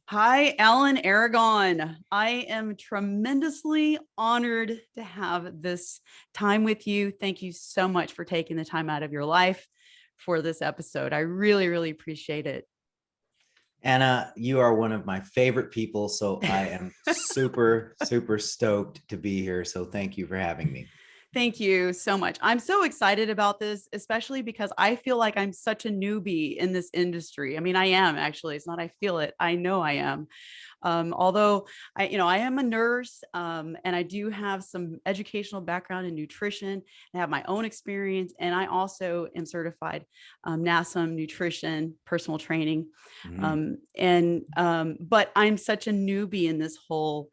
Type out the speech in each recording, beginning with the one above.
Hi, Alan Aragon. I am tremendously honored to have this time with you. Thank you so much for taking the time out of your life for this episode. I really, really appreciate it. Anna, you are one of my favorite people, so I am super, super stoked to be here. So thank you for having me. Thank you so much. I'm so excited about this, especially because I feel like I'm such a newbie in this industry. I mean, I am actually. It's not I feel it. I know I am. Although I am a nurse, and I do have some educational background in nutrition. I have my own experience, and I also am certified NASM nutrition, personal training. Mhm. But I'm such a newbie in this whole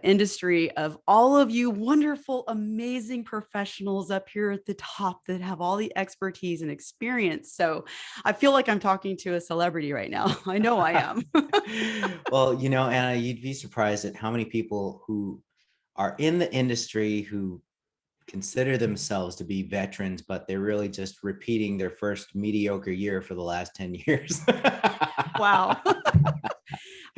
industry of all of you wonderful, amazing professionals up here at the top that have all the expertise and experience. So I feel like I'm talking to a celebrity right now. I know I am. Well, Anna, you'd be surprised at how many people who are in the industry who consider themselves to be veterans, but they're really just repeating their first mediocre year for the last 10 years. Wow.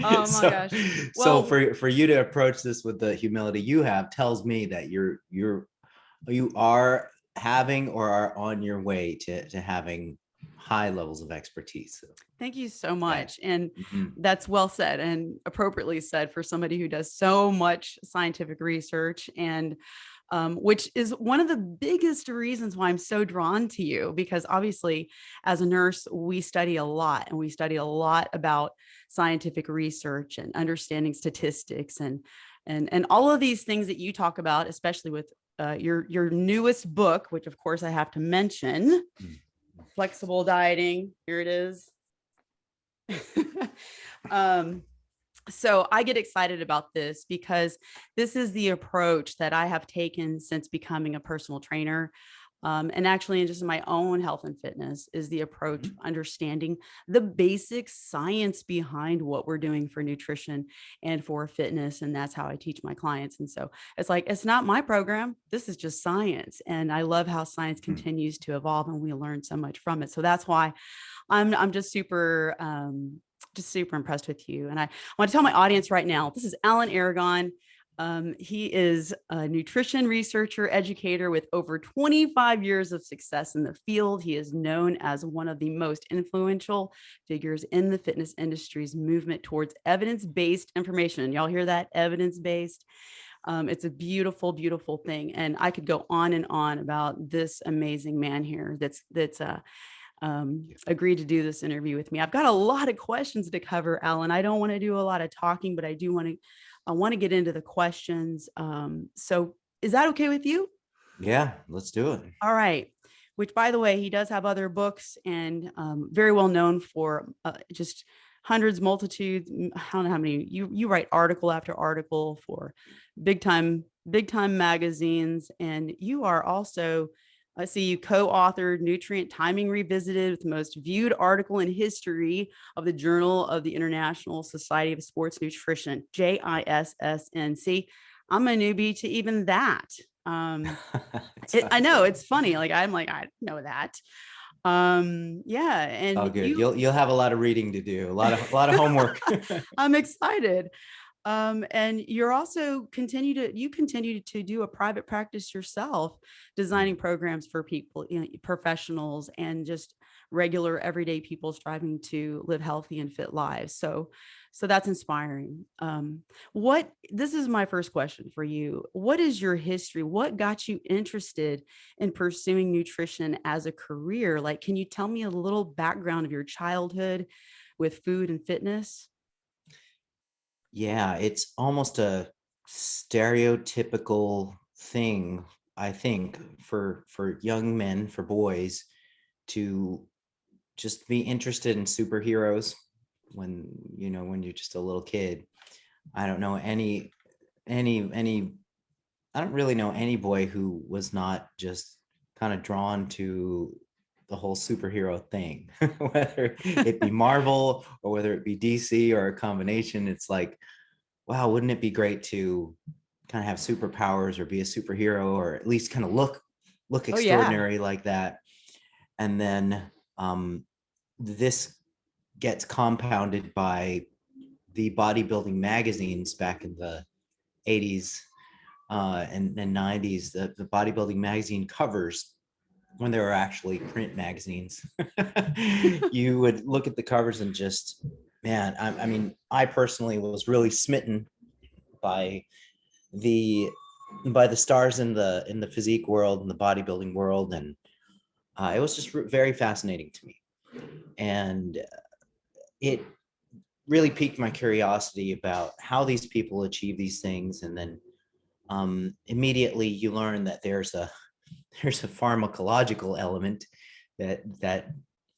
Oh my so gosh. so Well, for you to approach this with the humility you have tells me that you are having or are on your way to having high levels of expertise. So, thank you so yeah. much. And Mhm. that's well said and appropriately said for somebody who does so much scientific research and which is one of the biggest reasons why I'm so drawn to you, because obviously, as a nurse, we study a lot and we study a lot about scientific research and understanding statistics and all of these things that you talk about, especially with your newest book, which of course I have to mention, Mm. Flexible Dieting. Here it is. um, so I get excited about this because this is the approach that I have taken since becoming a personal trainer. And actually, in just my own health and fitness, is the approach Mhm. understanding the basic science behind what we're doing for nutrition and for fitness. And that's how I teach my clients. And so it's like, it's not my program. This is just science. And I love how science Mhm. continues to evolve and we learn so much from it. So that's why I'm just super impressed with you. And I want to tell my audience right now, this is Alan Aragon. He is a nutrition researcher, educator with over 25 years of success in the field. He is known as one of the most influential figures in the fitness industry's movement towards evidence-based information. Y'all hear that? Evidence-based. It's a beautiful, beautiful thing. And I could go on and on about this amazing man here that's agreed to do this interview with me. I've got a lot of questions to cover, Alan. I don't want to do a lot of talking, but I want to get into the questions. So is that okay with you? Yeah, let's do it. All right. Which, by the way, he does have other books and very well known for just hundreds, multitudes. I don't know how many. You write article after article for big time magazines, and you are also. I see you co-authored Nutrient Timing Revisited with the most viewed article in history of the Journal of the International Society of Sports Nutrition, JISSN. I'm a newbie to even that. Um, It's I it's know all, it's funny. Like I'm like, I know that. Yeah. it's all And good. You'll have a lot of reading to do, a lot of homework. I'm excited. And you're also you continue to do a private practice yourself, designing programs for people, professionals, and just regular everyday people striving to live healthy and fit lives. So that's inspiring. What This is my first question for you. What is your history? What got you interested in pursuing nutrition as a career? Like, can you tell me a little background of your childhood with food and fitness? Yeah, it's almost a stereotypical thing, I think, for young men, for boys, to just be interested in superheroes when you're just a little kid. I don't know any I don't really know any boy who was not just kind of drawn to the whole superhero thing, whether it be Marvel or whether it be DC or a combination. It's like, wow, wouldn't it be great to kind of have superpowers or be a superhero or at least kind of look Oh yeah. extraordinary like that? And then this gets compounded by the bodybuilding magazines back in the 80s and 90s, the bodybuilding magazine covers, when there were actually print magazines, you would look at the covers and just, man, I mean, I personally was really smitten by the stars in the physique world and the bodybuilding world, and it was just very fascinating to me, and it really piqued my curiosity about how these people achieve these things. And then immediately you learn that there's a pharmacological element that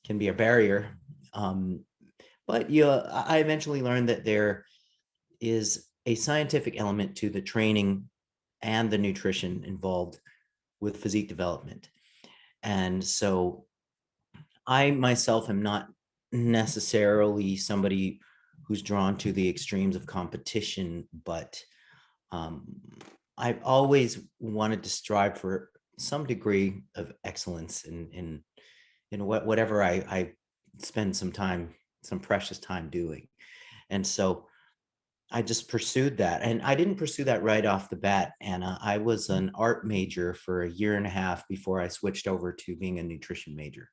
can be a barrier. But I eventually learned that there is a scientific element to the training and the nutrition involved with physique development. And so I myself am not necessarily somebody who's drawn to the extremes of competition, but I've always wanted to strive for some degree of excellence in whatever I spend some precious time doing. And so I just pursued that. And I didn't pursue that right off the bat, Anna. I was an art major for a year and a half before I switched over to being a nutrition major.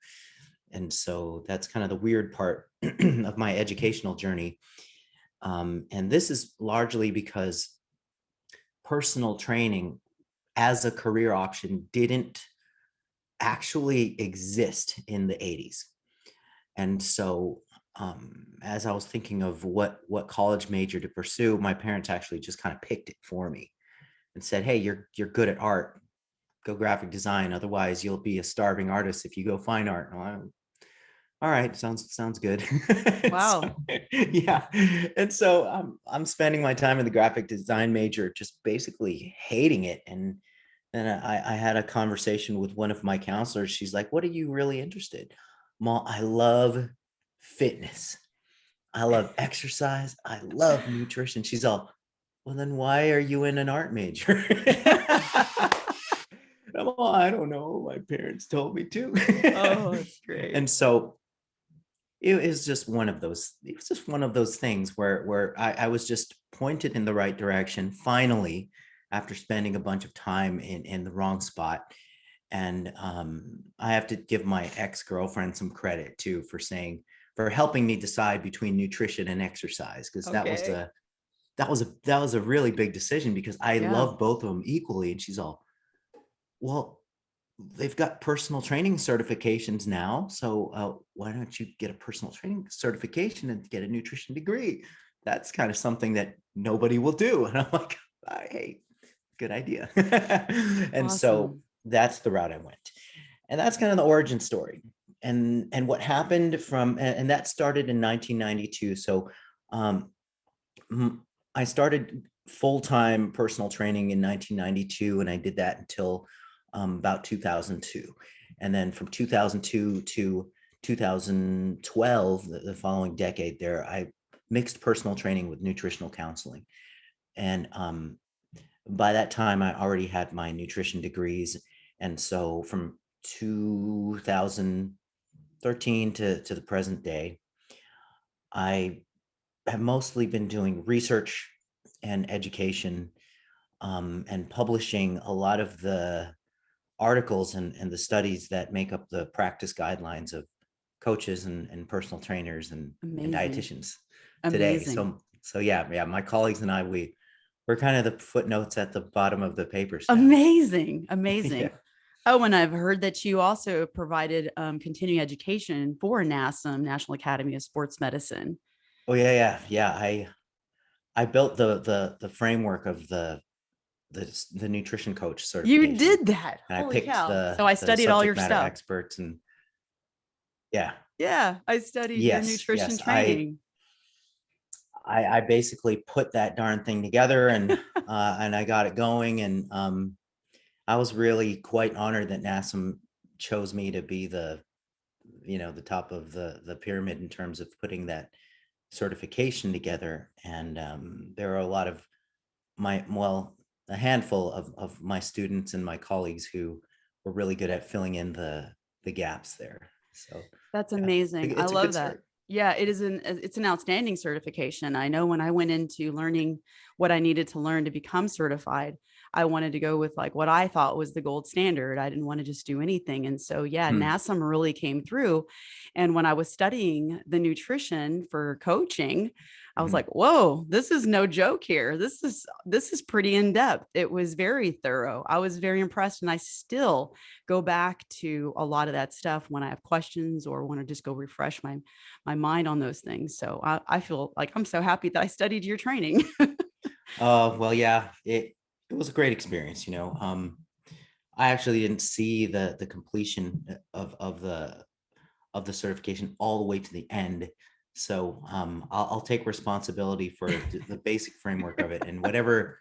And so that's kind of the weird part of my educational journey. And this is largely because personal training as a career option didn't actually exist in the 80s. And so as I was thinking of what college major to pursue, my parents actually just kind of picked it for me and said, hey, you're good at art, go graphic design. Otherwise, you'll be a starving artist if you go fine art. All right, sounds good. Wow. So, yeah, and so I'm spending my time in the graphic design major, just basically hating it. And then I had a conversation with one of my counselors. She's like, "What are you really interested?" Mom, I love fitness. I love exercise. I love nutrition. She's all, well, then why are you in an art major? I'm all, I don't know. My parents told me to. Oh, that's great. And so it was just one of those, it was just one of those things where I was just pointed in the right direction finally, after spending a bunch of time in the wrong spot. And I have to give my ex-girlfriend some credit too for helping me decide between nutrition and exercise, because Okay. that was a really big decision, because I Yeah. love both of them equally. And she's all, well, they've got personal training certifications now. So why don't you get a personal training certification and get a nutrition degree? That's kind of something that nobody will do. And I'm like, hey, good idea. And so Awesome. that's the route I went. And that's kind of the origin story. And what happened and that started in 1992. So um, I started full-time personal training in 1992, and I did that until about 2002. And then from 2002 to 2012, the following decade there, I mixed personal training with nutritional counseling. And by that time, I already had my nutrition degrees. And so from 2013 to the present day, I have mostly been doing research and education, and publishing a lot of the articles and the studies that make up the practice guidelines of coaches and personal trainers and Amazing. dietitians today. Amazing. So yeah, my colleagues and I, we're kind of the footnotes at the bottom of the papers now. Amazing. Amazing. Yeah. Oh, and I've heard that you also provided continuing education for NASM, National Academy of Sports Medicine. Oh yeah. I built the framework of the nutrition coach You certification, did that. and I Holy picked cow. So I the studied all your subject matter stuff. experts. And yeah, Yeah, I studied your nutrition yes, I training. I basically put that darn thing together, and I got it going. And I was really quite honored that NASM chose me to be the top of the pyramid in terms of putting that certification together. And there are a lot of a handful of my students and my colleagues who were really good at filling in the gaps there. So That's yeah, amazing. I it's a good love that. start. Yeah, it's an outstanding certification. I know when I went into learning what I needed to learn to become certified, I wanted to go with like what I thought was the gold standard. I didn't want to just do anything. And so, yeah, Hmm. NASM really came through. And when I was studying the nutrition for coaching, I was Mhm. like, whoa, this is no joke here. This is pretty in depth. It was very thorough. I was very impressed. And I still go back to a lot of that stuff when I have questions or want to just go refresh my mind on those things. So I feel like I'm so happy that I studied your training. Well, yeah, it was a great experience. I actually didn't see the completion of the certification all the way to the end. So I'll take responsibility for the basic framework of it, and whatever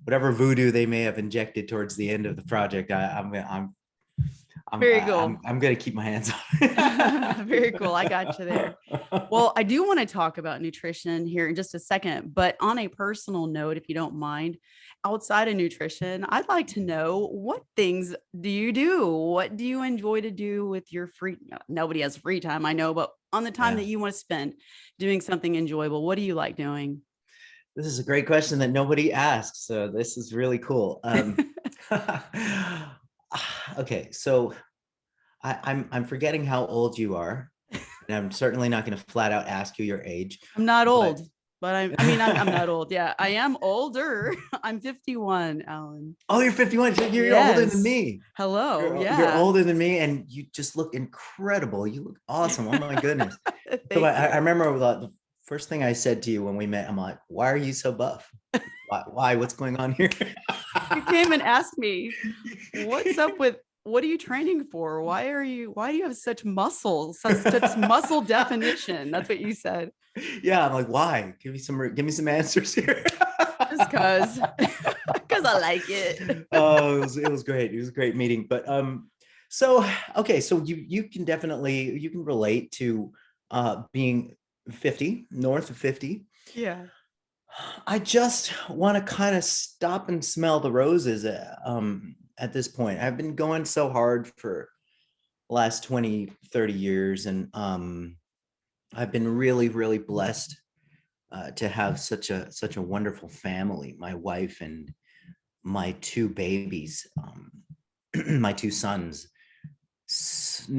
voodoo they may have injected towards the end of the project, Very cool. I'm gonna keep my hands Very cool. I got you there. on. Well, I do want to talk about nutrition here in just a second, but on a personal note, if you don't mind, outside of nutrition, I'd like to know what things do you do? What do you enjoy to do with your free? Nobody has free time, I know, but on the time Yeah, that you want to spend doing something enjoyable, what do you like doing? this is a great question that nobody asks. So this is really cool. Okay, so I'm forgetting how old you are, and I'm certainly not going to flat out ask you your age, I'm not but old, but I'm not old. Yeah, I am older. I'm 51, Alan. oh, you're 51. So you're older than Yes. me. Hello. You're Yeah. older than me, and you just look incredible. You look awesome. Oh my goodness. So Thank I you. remember the first thing I said to you when we met. I'm like, "Why are you so buff? Why? What's going on here?" You came and asked me, what's up with what are you training for? Why do you have such muscles, such muscle definition? That's what you said. Yeah, I'm like, why? Give me some answers here. Just because I like it. Oh, it was great. It was a great meeting. But so okay, so you can definitely you can relate to being 50, north of 50. Yeah. I just want to kind of stop and smell the roses at this point. I've been going so hard for the last 20, 30 years, and I've been really, really blessed to have such a wonderful family. My wife and my two babies, my two sons,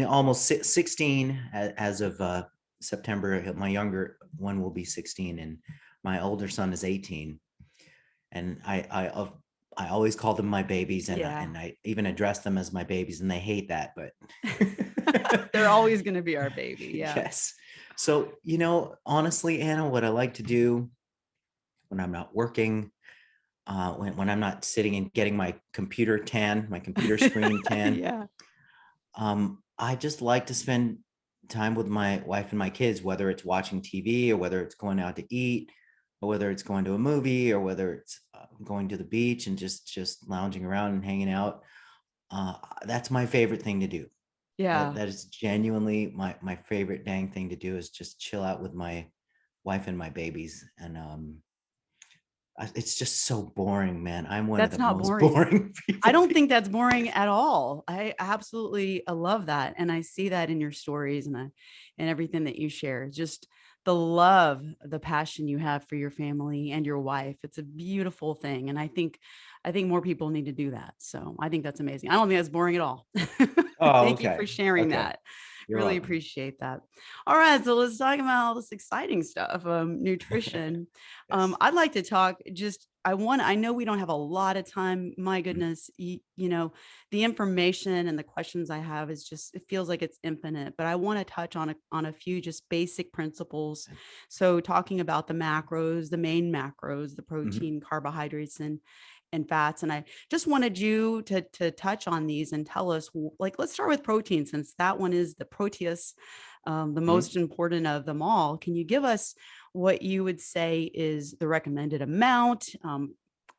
almost 16 as of September. My younger one will be 16, and my older son is 18. And I always call them my babies, and Yeah. I even address them as my babies, and they hate that, but They're always going to be our baby. Yeah. yes. So honestly, Anna, what I like to do when I'm not working, when I'm not sitting and getting my computer tan, my computer screen tan, Yeah. I just like to spend time with my wife and my kids, whether it's watching TV or whether it's going out to eat or whether it's going to a movie or whether it's going to the beach and just lounging around and hanging out. That's my favorite thing to do. That Yeah. that is genuinely my favorite dang thing to do is just chill out with my wife and my babies. And it's just so boring, man. I'm one of That's the not most boring. boring I people. don't think that's boring at all. I absolutely love that. And I see that in your stories and everything that you share. Just the love, the passion you have for your family and your wife. It's a beautiful thing. And I think more people need to do that. So I think that's amazing. I don't think that's boring at all. Oh, Thank you okay. for sharing Okay. that. You're Really welcome. appreciate that. All right. So let's talk about all this exciting stuff. Nutrition. Yes. I'd like to talk just I know we don't have a lot of time. My goodness, the information and the questions I have is just it feels like it's infinite, but I want to touch on a few just basic principles. So talking about the macros, the main macros, the Mhm. protein, carbohydrates and fats. And I just wanted you to touch on these and tell us, like, let's start with protein since that one is the proteus, the Mhm. most important of them all. Can you give us what you would say is the recommended amount,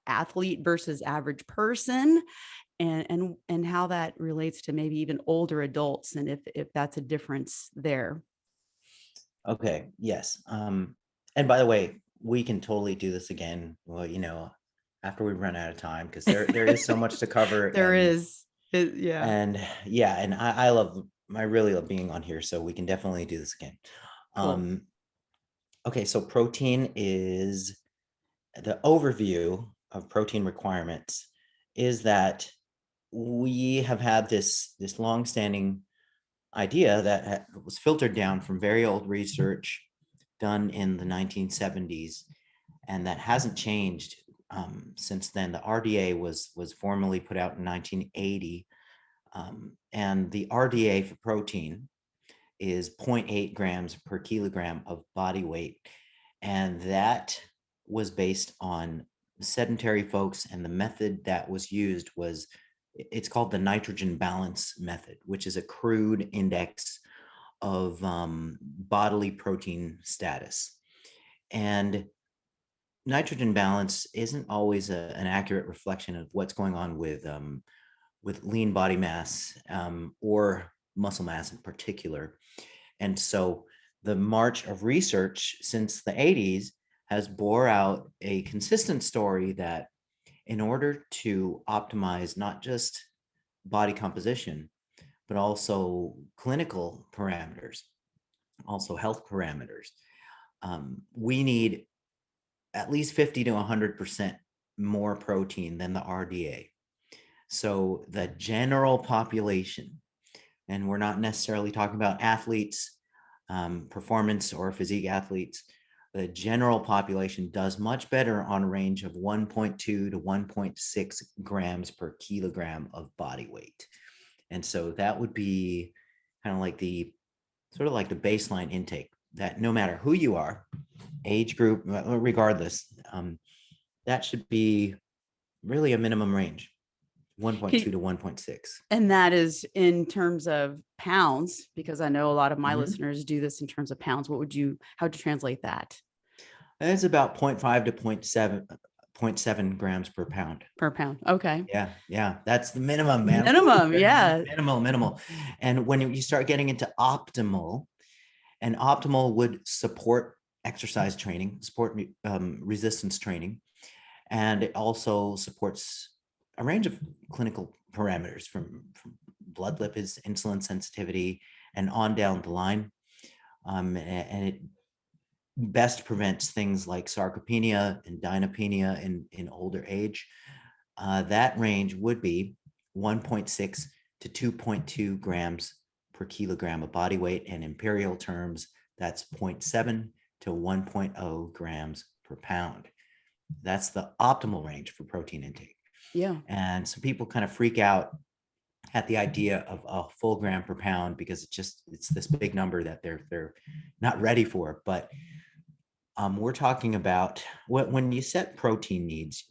athlete versus average person, and how that relates to maybe even older adults, and if that's a difference there. Okay. Yes. And by the way, we can totally do this again. Well, after we run out of time, because there is so much to cover, There and is, yeah. and yeah, and I really love being on here, so we can definitely do this again. Cool. Okay, so protein is the overview of protein requirements is that we have had this long-standing idea that was filtered down from very old research done in the 1970s, and that hasn't changed since then. The RDA was formally put out in 1980, and the RDA for protein is 0.8 grams per kilogram of body weight, and that was based on sedentary folks, and the method that was used was, it's called the nitrogen balance method, which is a crude index of bodily protein status. And nitrogen balance isn't always an accurate reflection of what's going on with lean body mass or muscle mass in particular. And so the march of research since the 80s has bore out a consistent story that in order to optimize not just body composition, but also clinical parameters, also health parameters, we need at least 50 to 100% more protein than the RDA. So the general population, and we're not necessarily talking about athletes, performance or physique athletes, the general population does much better on a range of 1.2 to 1.6 grams per kilogram of body weight. And so that would be kind of like the sort of like the baseline intake, that no matter who you are, age group, regardless, that should be really a minimum range, 1.2 to 1.6. And that is in terms of pounds, because I know a lot of my Mhm. listeners do this in terms of pounds. How would you translate that It's about 0.5 to 0.7 grams per pound. per pound? Okay. Yeah, that's the minimum, man. Minimum. Yeah. Minimal. And when you start getting into optimal, and optimal would support exercise training, support resistance training, and it also supports a range of clinical parameters from blood lipids, insulin sensitivity, and on down the line. And it best prevents things like sarcopenia and dynapenia in older age. That range would be 1.6 to 2.2 grams per kilogram of body weight, and imperial terms, that's 0.7 to 1.0 grams per pound. That's the optimal range for protein intake. Yeah. And some people kind of freak out at the idea of a full gram per pound because it's this big number that they're not ready for. But we're talking about when you set protein needs,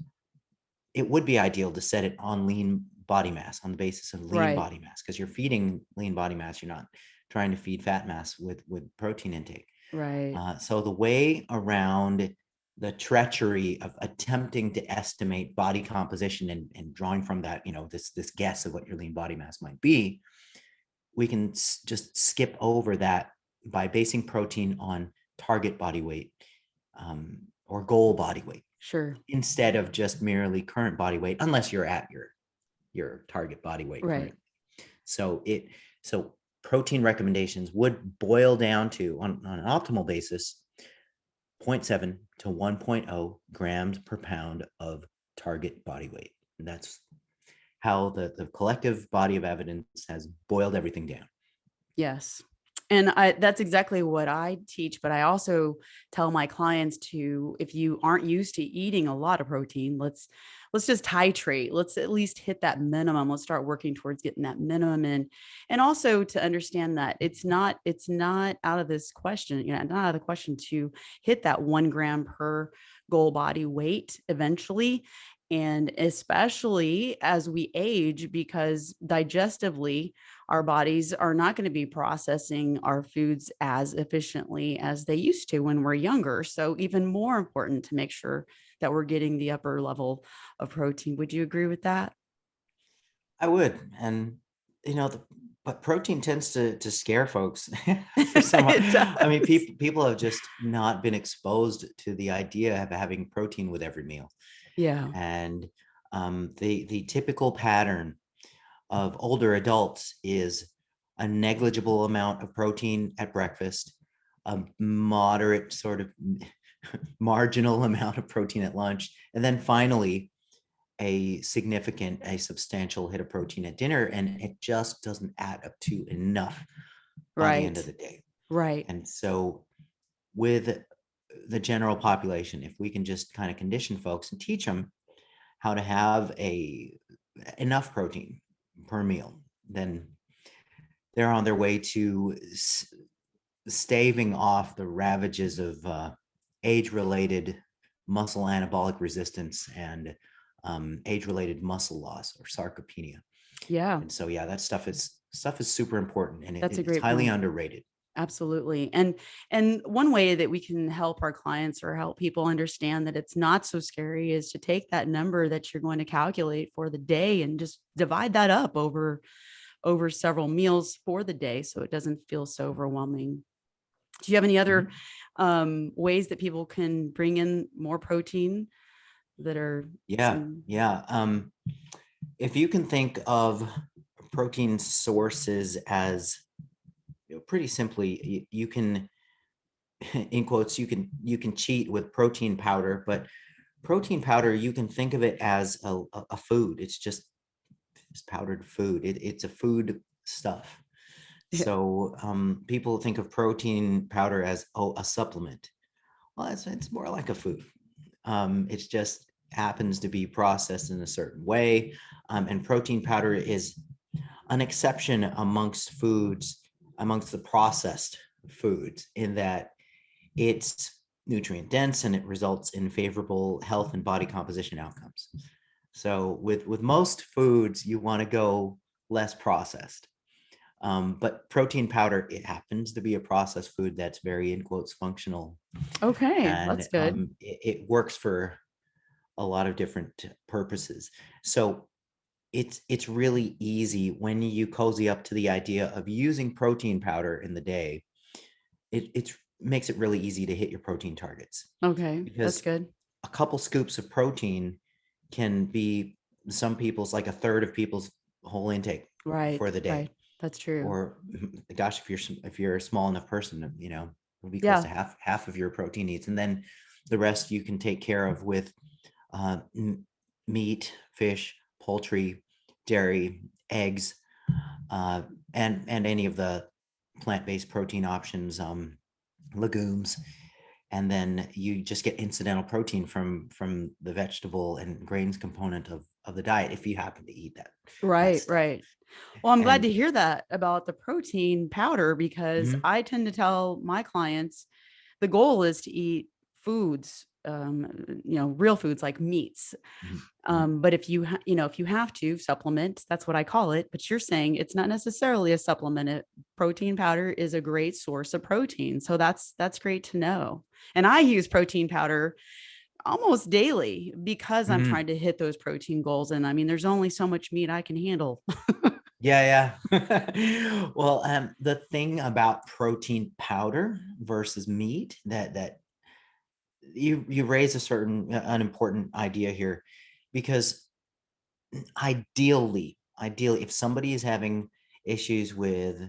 it would be ideal to set it on lean body mass, on the basis of lean Right. body mass, because you're feeding lean body mass. You're not trying to feed fat mass with protein intake. Right. So the way around the treachery of attempting to estimate body composition and drawing from that, this guess of what your lean body mass might be, we can just skip over that by basing protein on target body weight or goal body weight, Sure. instead of just merely current body weight, unless you're at your target body weight. Right. So protein recommendations would boil down to, on an optimal basis, 0.7 to 1.0 grams per pound of target body weight. And that's how the collective body of evidence has boiled everything down. Yes. And that's exactly what I teach. But I also tell my clients to, if you aren't used to eating a lot of protein, let's just titrate. Let's at least hit that minimum. Let's start working towards getting that minimum in. And also to understand that it's not out of this question, not out of the question to hit that 1 gram per goal body weight eventually. And especially as we age, because digestively, our bodies are not going to be processing our foods as efficiently as they used to when we're younger. So even more important to make sure that we're getting the upper level of protein. Would you agree with that? I would. And but protein tends to scare folks for some. It I mean, does. people have just not been exposed to the idea of having protein with every meal. Yeah. And the typical pattern of older adults is a negligible amount of protein at breakfast, a moderate sort of marginal amount of protein at lunch, and then finally a substantial hit of protein at dinner, and it just doesn't add up to enough by the end of Right. the day. Right. And so with the general population, if we can just kind of condition folks and teach them how to have enough protein per meal, then they're on their way to staving off the ravages of age-related muscle anabolic resistance and age-related muscle loss or sarcopenia. Yeah, And so, yeah, that stuff is super important, and that's a it's great highly point. underrated. Absolutely. And one way that we can help our clients or help people understand that it's not so scary is to take that number that you're going to calculate for the day and just divide that up over several meals for the day so it doesn't feel so overwhelming. Do you have any other Mhm. ways that people can bring in more protein that are Yeah, some? yeah. If you can think of protein sources as, pretty simply, you can, in quotes, you can cheat with protein powder, but protein powder, you can think of it as a food. It's powdered food. It's a food stuff. Yeah. So people think of protein powder as, oh, a supplement. Well, it's more like a food. It just happens to be processed in a certain way. And protein powder is an exception amongst foods, amongst the processed foods, in that it's nutrient dense and it results in favorable health and body composition outcomes. So with most foods, you want to go less processed. But protein powder, it happens to be a processed food that's very, in quotes, functional, Okay, and that's good. it works for a lot of different purposes. So it's really easy when you cozy up to the idea of using protein powder in the day. It makes it really easy to hit your protein targets, Okay, that's because good. a couple scoops of protein can be some people's, like a third of people's whole intake Right, for the day. right. That's true. Or gosh, if you're a small enough person, it'll be close Yeah. to half of your protein needs, and then the rest you can take care of with uh, meat, fish, poultry, dairy, eggs, uh, and any of the plant-based protein options, legumes, and then you just get incidental protein from the vegetable and grains component of the diet, if you happen to eat that Right, stuff. right. Well, I'm glad And to hear that about the protein powder because mhm, I tend to tell my clients the goal is to eat foods, real foods like meats. mhm, mhm. But if you have to supplement, that's what I call it. But you're saying it's not necessarily a supplement. Protein powder is a great source of protein, so that's great to know. And I use protein powder almost daily because I'm Mhm. trying to hit those protein goals. And I mean, there's only so much meat I can handle. Yeah, yeah. Well, the thing about protein powder versus meat, that you raise a certain an important idea here, because ideally, if somebody is having issues with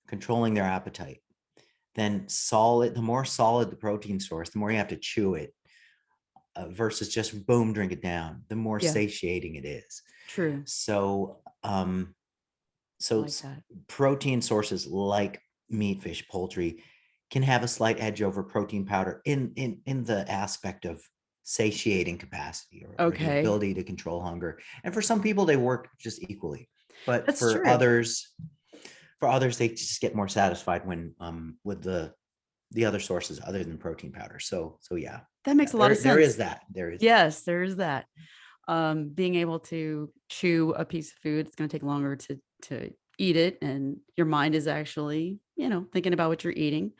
controlling their appetite, then the more solid the protein source, the more you have to chew it, versus just boom, drink it down, the more Yeah, satiating it is. true. So, I so like that. protein sources like meat, fish, poultry can have a slight edge over protein powder in the aspect of satiating capacity, or the Okay, ability to control hunger. And for some people, they work just equally. But that's true. for others, they just get more satisfied when with the other sources other than protein powder. So yeah, That makes yeah, a lot there of there sense. is that. There is that. Yes, there is that. Being able to chew a piece of food, it's going to take longer to eat it, and your mind is actually, thinking about what you're eating.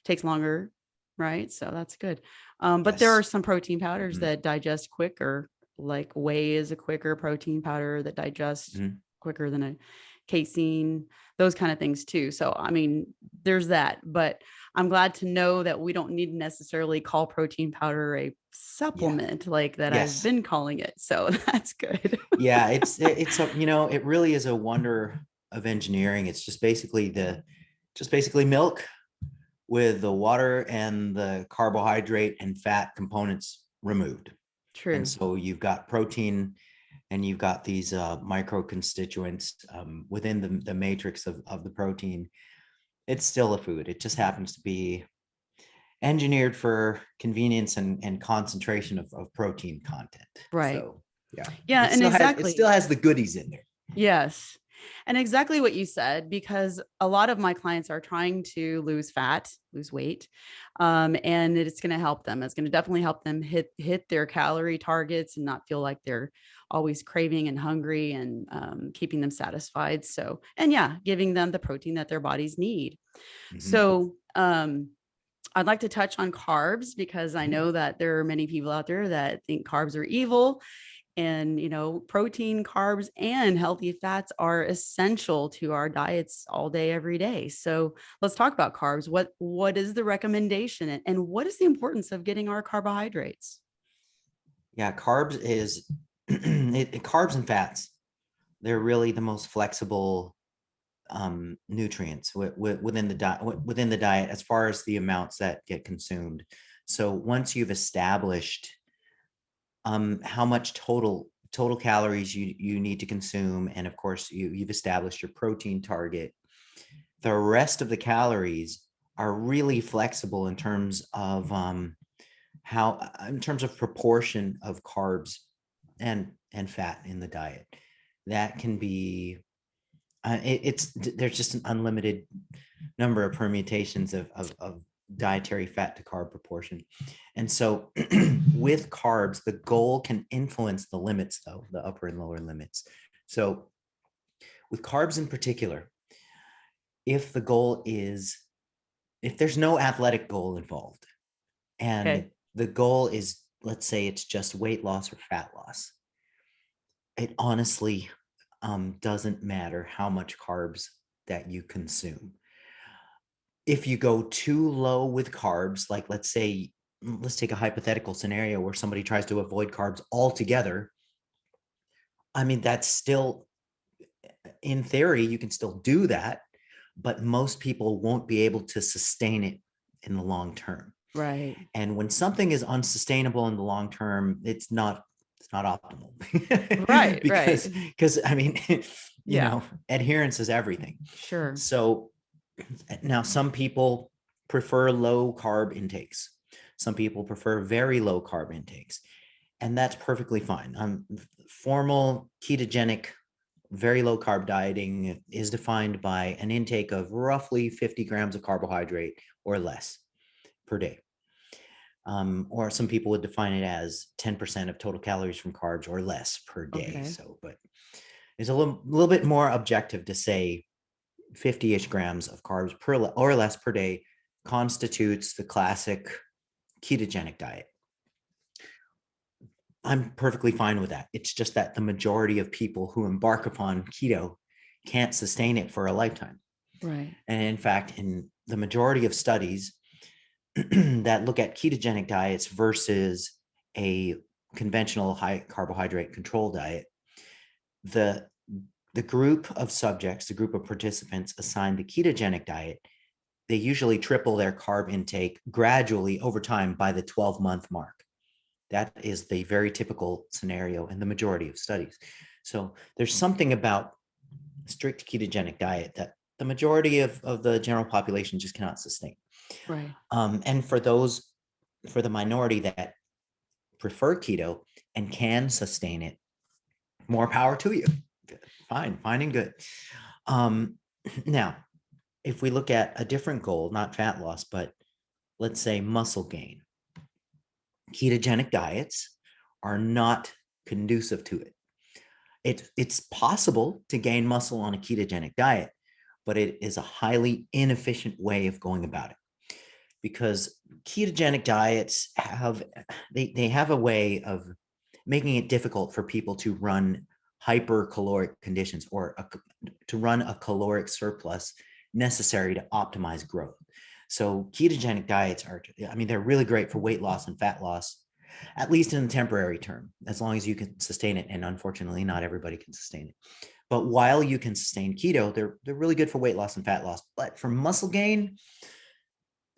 Takes longer, right? So that's good. But there are Yes. some protein powders Mhm, that digest quicker, like whey is a quicker protein powder that digests mhm. quicker than a casein, those kind of things too. So I mean, there's that, but I'm glad to know that we don't need to necessarily call protein powder a Yeah. supplement like that I've Yes. been calling it. So that's good. Yeah. It really is a wonder of engineering. It's just basically milk with the water and the carbohydrate and fat components removed. And True. so you've got protein and you've got these micro constituents within the matrix of the protein. It's still a food. It just happens to be engineered for convenience and concentration of protein content. Right. So yeah, Yeah. it And still has exactly. the goodies in there. Yes. And exactly what you said, because a lot of my clients are trying to lose fat, lose weight, and it's going to help them. It's going to definitely help them hit their calorie targets and not feel like they're always craving and hungry, and keeping them satisfied. So, and yeah, giving them the protein that their bodies need. Mhm. So, I'd like to touch on carbs, because I Mhm. know that there are many people out there that think carbs are evil, and protein, carbs, and healthy fats are essential to our diets all day, every day. So let's talk about carbs. What is the recommendation, and what is the importance of getting our carbohydrates? Yeah, carbs is carbs and fats. They're really the most flexible nutrients within the diet as far as the amounts that get consumed. So once you've established how much total calories you need to consume, and of course you've established your protein target, the rest of the calories are really flexible in terms of in terms of proportion of carbs and fat in the diet. That can be it's there's just an unlimited number of permutations of dietary fat to carb proportion. And so with carbs, the goal can influence the limits, though, the upper and lower limits. So with carbs in particular, if the goal is, if there's no athletic goal involved, and Okay. the goal is, let's say it's just weight loss or fat loss, it honestly doesn't matter how much carbs that you consume. If you go too low with carbs, like let's say, let's take a hypothetical scenario where somebody tries to avoid carbs altogether. I mean, that's still, in theory, you can still do that, but most people won't be able to sustain it in the long term. Right. And when something is unsustainable in the long term, it's not optimal. Right. because Right. I mean, Yeah. adherence is everything. Sure. So now some people prefer low carb intakes. Some people prefer very low carb intakes, and that's perfectly fine. Formal ketogenic, very low carb dieting is defined by an intake of roughly 50 grams of carbohydrate or less per day. Or some people would define it as 10% of total calories from carbs or less per day. Okay. So, but it's a little bit more objective to say 50-ish grams of carbs per or less per day constitutes the classic ketogenic diet. I'm perfectly fine with that. It's just that the majority of people who embark upon keto can't sustain it for a lifetime. Right. And in fact, in the majority of studies that look at ketogenic diets versus a conventional high carbohydrate control diet, the the group of subjects, the group of participants assigned the ketogenic diet, they usually triple their carb intake gradually over time by the 12-month mark. That is the very typical scenario in the majority of studies. So there's something about strict ketogenic diet that the majority of the general population just cannot sustain. Right. And for the minority that prefer keto and can sustain it, more power to you. Fine and good. Um, now, if we look at a different goal, not fat loss, but let's say muscle gain, ketogenic diets are not conducive to it. It's possible to gain muscle on a ketogenic diet, but it is a highly inefficient way of going about it, because ketogenic diets they have a way of making it difficult for people to run hypercaloric conditions, or to run a caloric surplus necessary to optimize growth. So ketogenic diets are, I mean, they're really great for weight loss and fat loss, at least in the temporary term, as long as you can sustain it. And unfortunately, not everybody can sustain it. But while you can sustain keto, they're really good for weight loss and fat loss. But for muscle gain,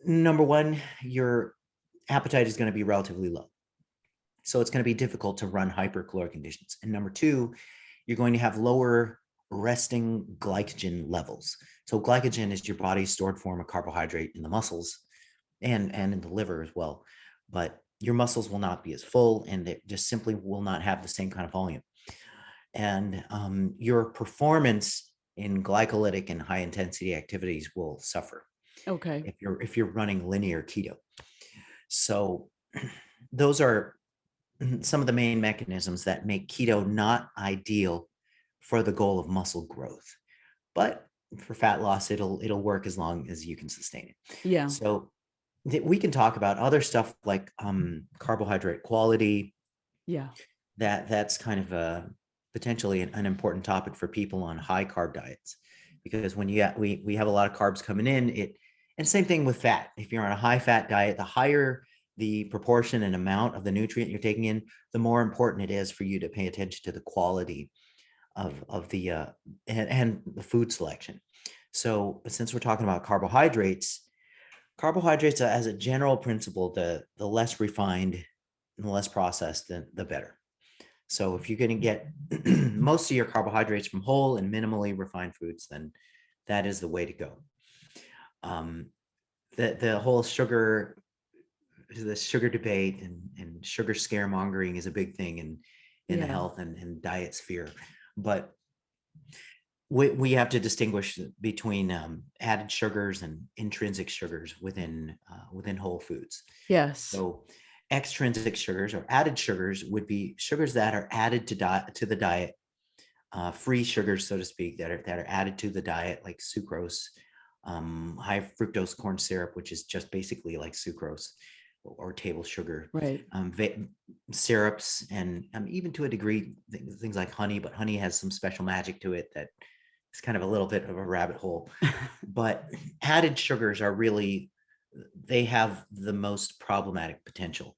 Number one, your appetite is going to be relatively low. So it's going to be difficult to run hypercaloric conditions. And number two, you're going to have lower resting glycogen levels. So glycogen is your body's stored form of carbohydrate in the muscles and in the liver as well. But your muscles will not be as full, and they just simply will not have the same kind of volume. And your performance in glycolytic and high intensity activities will suffer Okay. if you're running linear keto. So those are some of the main mechanisms that make keto not ideal for the goal of muscle growth. But for fat loss, it'll work as long as you can sustain it. Yeah. So we can talk about other stuff like carbohydrate quality. Yeah. That's kind of a potentially an important topic for people on high carb diets, because when we have a lot of carbs coming in, and same thing with fat. If you're on a high fat diet, the higher the proportion and amount of the nutrient you're taking in, the more important it is for you to pay attention to the quality of the and the food selection. So since we're talking about carbohydrates as a general principle, the less refined and the less processed, the better. So if you're going to get most of your carbohydrates from whole and minimally refined foods, then that is the way to go. The whole the sugar debate and sugar scaremongering is a big thing in the Yeah. health and diet sphere. But we have to distinguish between added sugars and intrinsic sugars within whole foods. Yes. So extrinsic sugars or added sugars would be sugars that are added to the diet, free sugars, so to speak, that are added to the diet, like sucrose, high fructose corn syrup, which is just basically like sucrose or table sugar, Right. syrups, and even to a degree things like honey. But honey has some special magic to it that it's kind of a little bit of a rabbit hole. But added sugars are really, they have the most problematic potential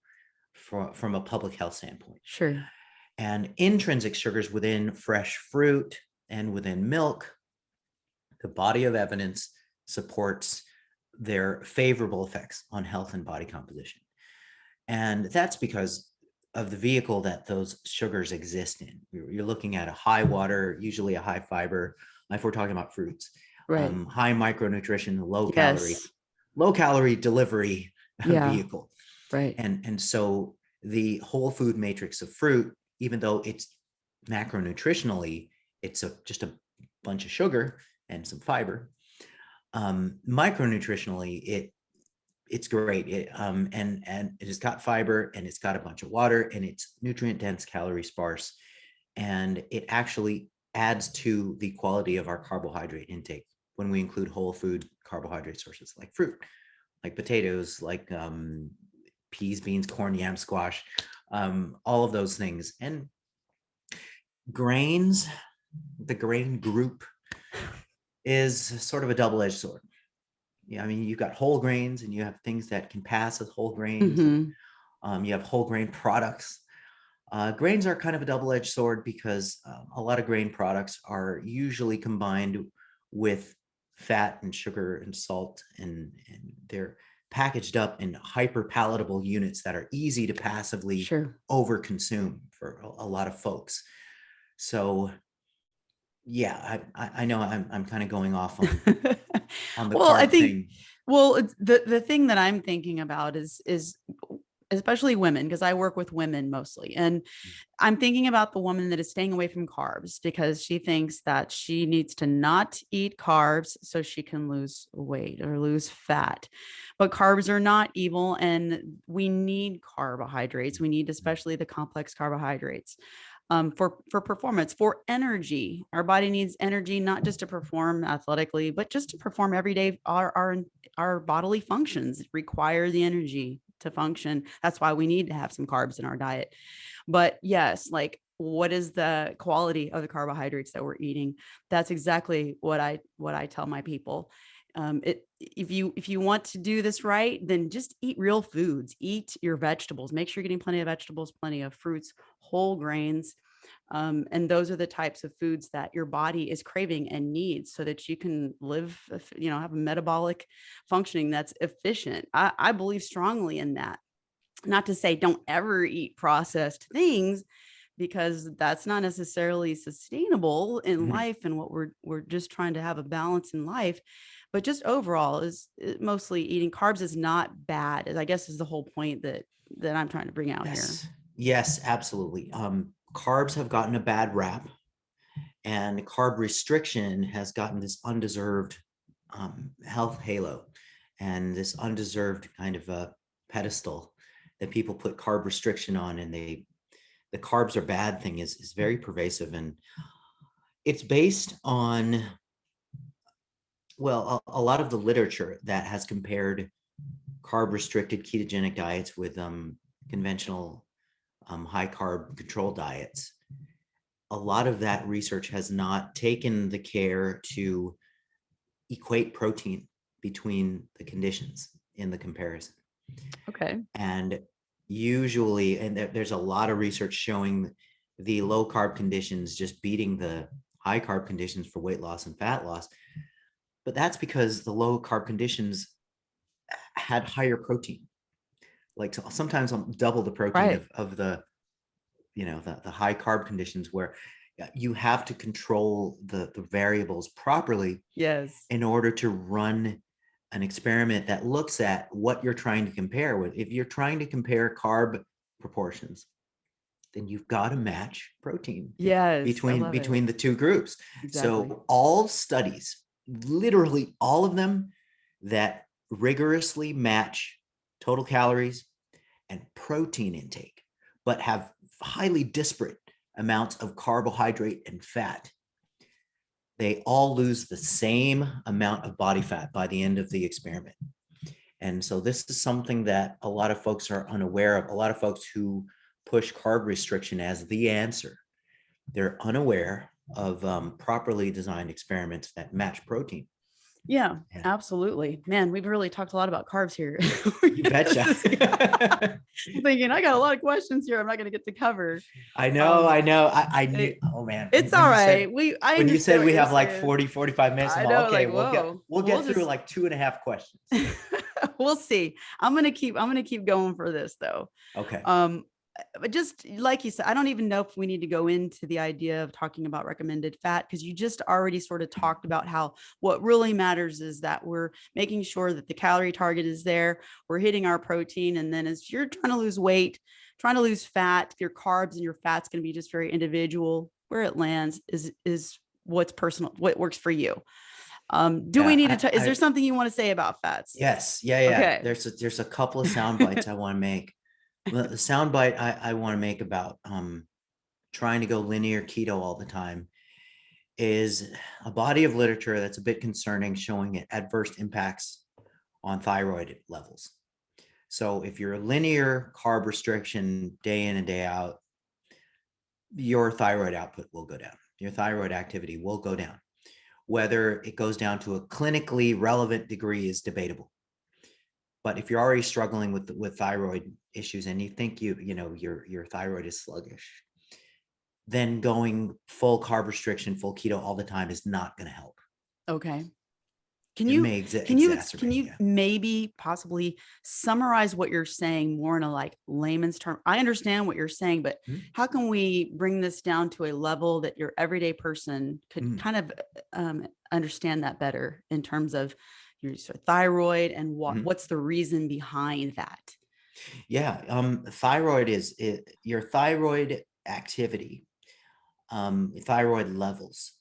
from a public health standpoint. Sure. And intrinsic sugars within fresh fruit and within milk, the body of evidence supports their favorable effects on health and body composition. And that's because of the vehicle that those sugars exist in. You're looking at a high water, usually a high fiber, if we're talking about fruits, Right. high micronutrition, Yes. low calorie delivery Yeah. vehicle. Right. And so the whole food matrix of fruit, even though it's macronutritionally, it's just a bunch of sugar and some fiber. Micronutritionally, it's great. And it has got fiber, and it's got a bunch of water, and it's nutrient dense, calorie sparse, and it actually adds to the quality of our carbohydrate intake when we include whole food carbohydrate sources like fruit, like potatoes, like peas, beans, corn, yam, squash, all of those things. And grains, the grain group, is sort of a double-edged sword. Yeah, I mean, you've got whole grains and you have things that can pass as whole grains, and Mm-hmm. you have whole grain products. Grains are kind of a double-edged sword because a lot of grain products are usually combined with fat and sugar and salt, and they're packaged up in hyper palatable units that are easy to passively Sure. overconsume for a lot of folks. So yeah, I know I'm kind of going off on the Well, I carb think, thing. well, it's the thing that I'm thinking about is especially women, because I work with women mostly. And I'm thinking about the woman that is staying away from carbs because she thinks that she needs to not eat carbs so she can lose weight or lose fat. But carbs are not evil, and we need carbohydrates. We need especially the complex carbohydrates for performance, for energy. Our body needs energy, not just to perform athletically, but just to perform every day. Our bodily functions require the energy to function. That's why we need to have some carbs in our diet. But yes, like, what is the quality of the carbohydrates that we're eating? That's exactly what I tell my people. If you want to do this right, then just eat real foods, eat your vegetables, make sure you're getting plenty of vegetables, plenty of fruits, whole grains. And those are the types of foods that your body is craving and needs so that you can live, have a metabolic functioning that's efficient. I believe strongly in that. Not to say don't ever eat processed things, because that's not necessarily sustainable in Mhm. life and what we're just trying to have a balance in life. But just overall is mostly eating carbs is not bad, I guess is the whole point that I'm trying to bring out here. Yes, yes, absolutely. Carbs have gotten a bad rap, and carb restriction has gotten this undeserved health halo and this undeserved kind of a pedestal that people put carb restriction on, and the carbs are bad thing is very pervasive, and it's based on, well, a lot of the literature that has compared carb restricted ketogenic diets with conventional high carb control diets. A lot of that research has not taken the care to equate protein between the conditions in the comparison. Okay. And usually, and there's a lot of research showing the low carb conditions just beating the high carb conditions for weight loss and fat loss. But that's because the low carb conditions had higher protein, like sometimes double the protein Right. of the, the high carb conditions, where you have to control the variables properly Yes. in order to run an experiment that looks at what you're trying to compare with. If you're trying to compare carb proportions, then you've got to match protein Yes. I between love it. the two groups. Exactly. So all studies, literally all of them, that rigorously match total calories and protein intake, but have highly disparate amounts of carbohydrate and fat, they all lose the same amount of body fat by the end of the experiment. And so this is something that a lot of folks are unaware of. A lot of folks who push carb restriction as the answer, they're unaware of properly designed experiments that match protein. Yeah, Yeah, absolutely. Man, we've really talked a lot about carbs here. you betcha. I'm thinking I got a lot of questions here I'm not going to get to cover. I know, Um, I know. I knew, it, oh man, it's when all you said, right. I when you understand said what we you're have like saying. 40, 45 minutes, I'm I like, know, okay, like, whoa, we'll we'll get through just like 2.5 questions. we'll see. I'm gonna keep going for this though. Okay. Um, but just like you said, I don't even know if we need to go into the idea of talking about recommended fat, because you just already sort of talked about how what really matters is that we're making sure that the calorie target is there, we're hitting our protein, and then as you're trying to lose weight, trying to lose fat, your carbs and your fat's going to be just very individual. Where it lands is what's personal, what works for you. Do we Yeah, need to? Is there something you want to say about fats? yes, yeah. Okay. There's a couple of sound bites I want to make. The sound bite I want to make about trying to go linear keto all the time is a body of literature that's a bit concerning, showing adverse impacts on thyroid levels. So if you're linear carb restriction day in and day out, your thyroid output will go down. Your thyroid activity will go down. Whether it goes down to a clinically relevant degree is debatable. But if you're already struggling with thyroid issues and you think your thyroid is sluggish, then going full carb restriction, full keto all the time is not going to help. Okay. Can It you may can exacerbate. you Yeah. maybe possibly summarize what you're saying more in a like layman's term? I understand what you're saying, but Mhm. how can we bring this down to a level that your everyday person could kind of understand that better in terms of your thyroid and Mhm. what's the reason behind that? Yeah. Thyroid your thyroid activity, thyroid levels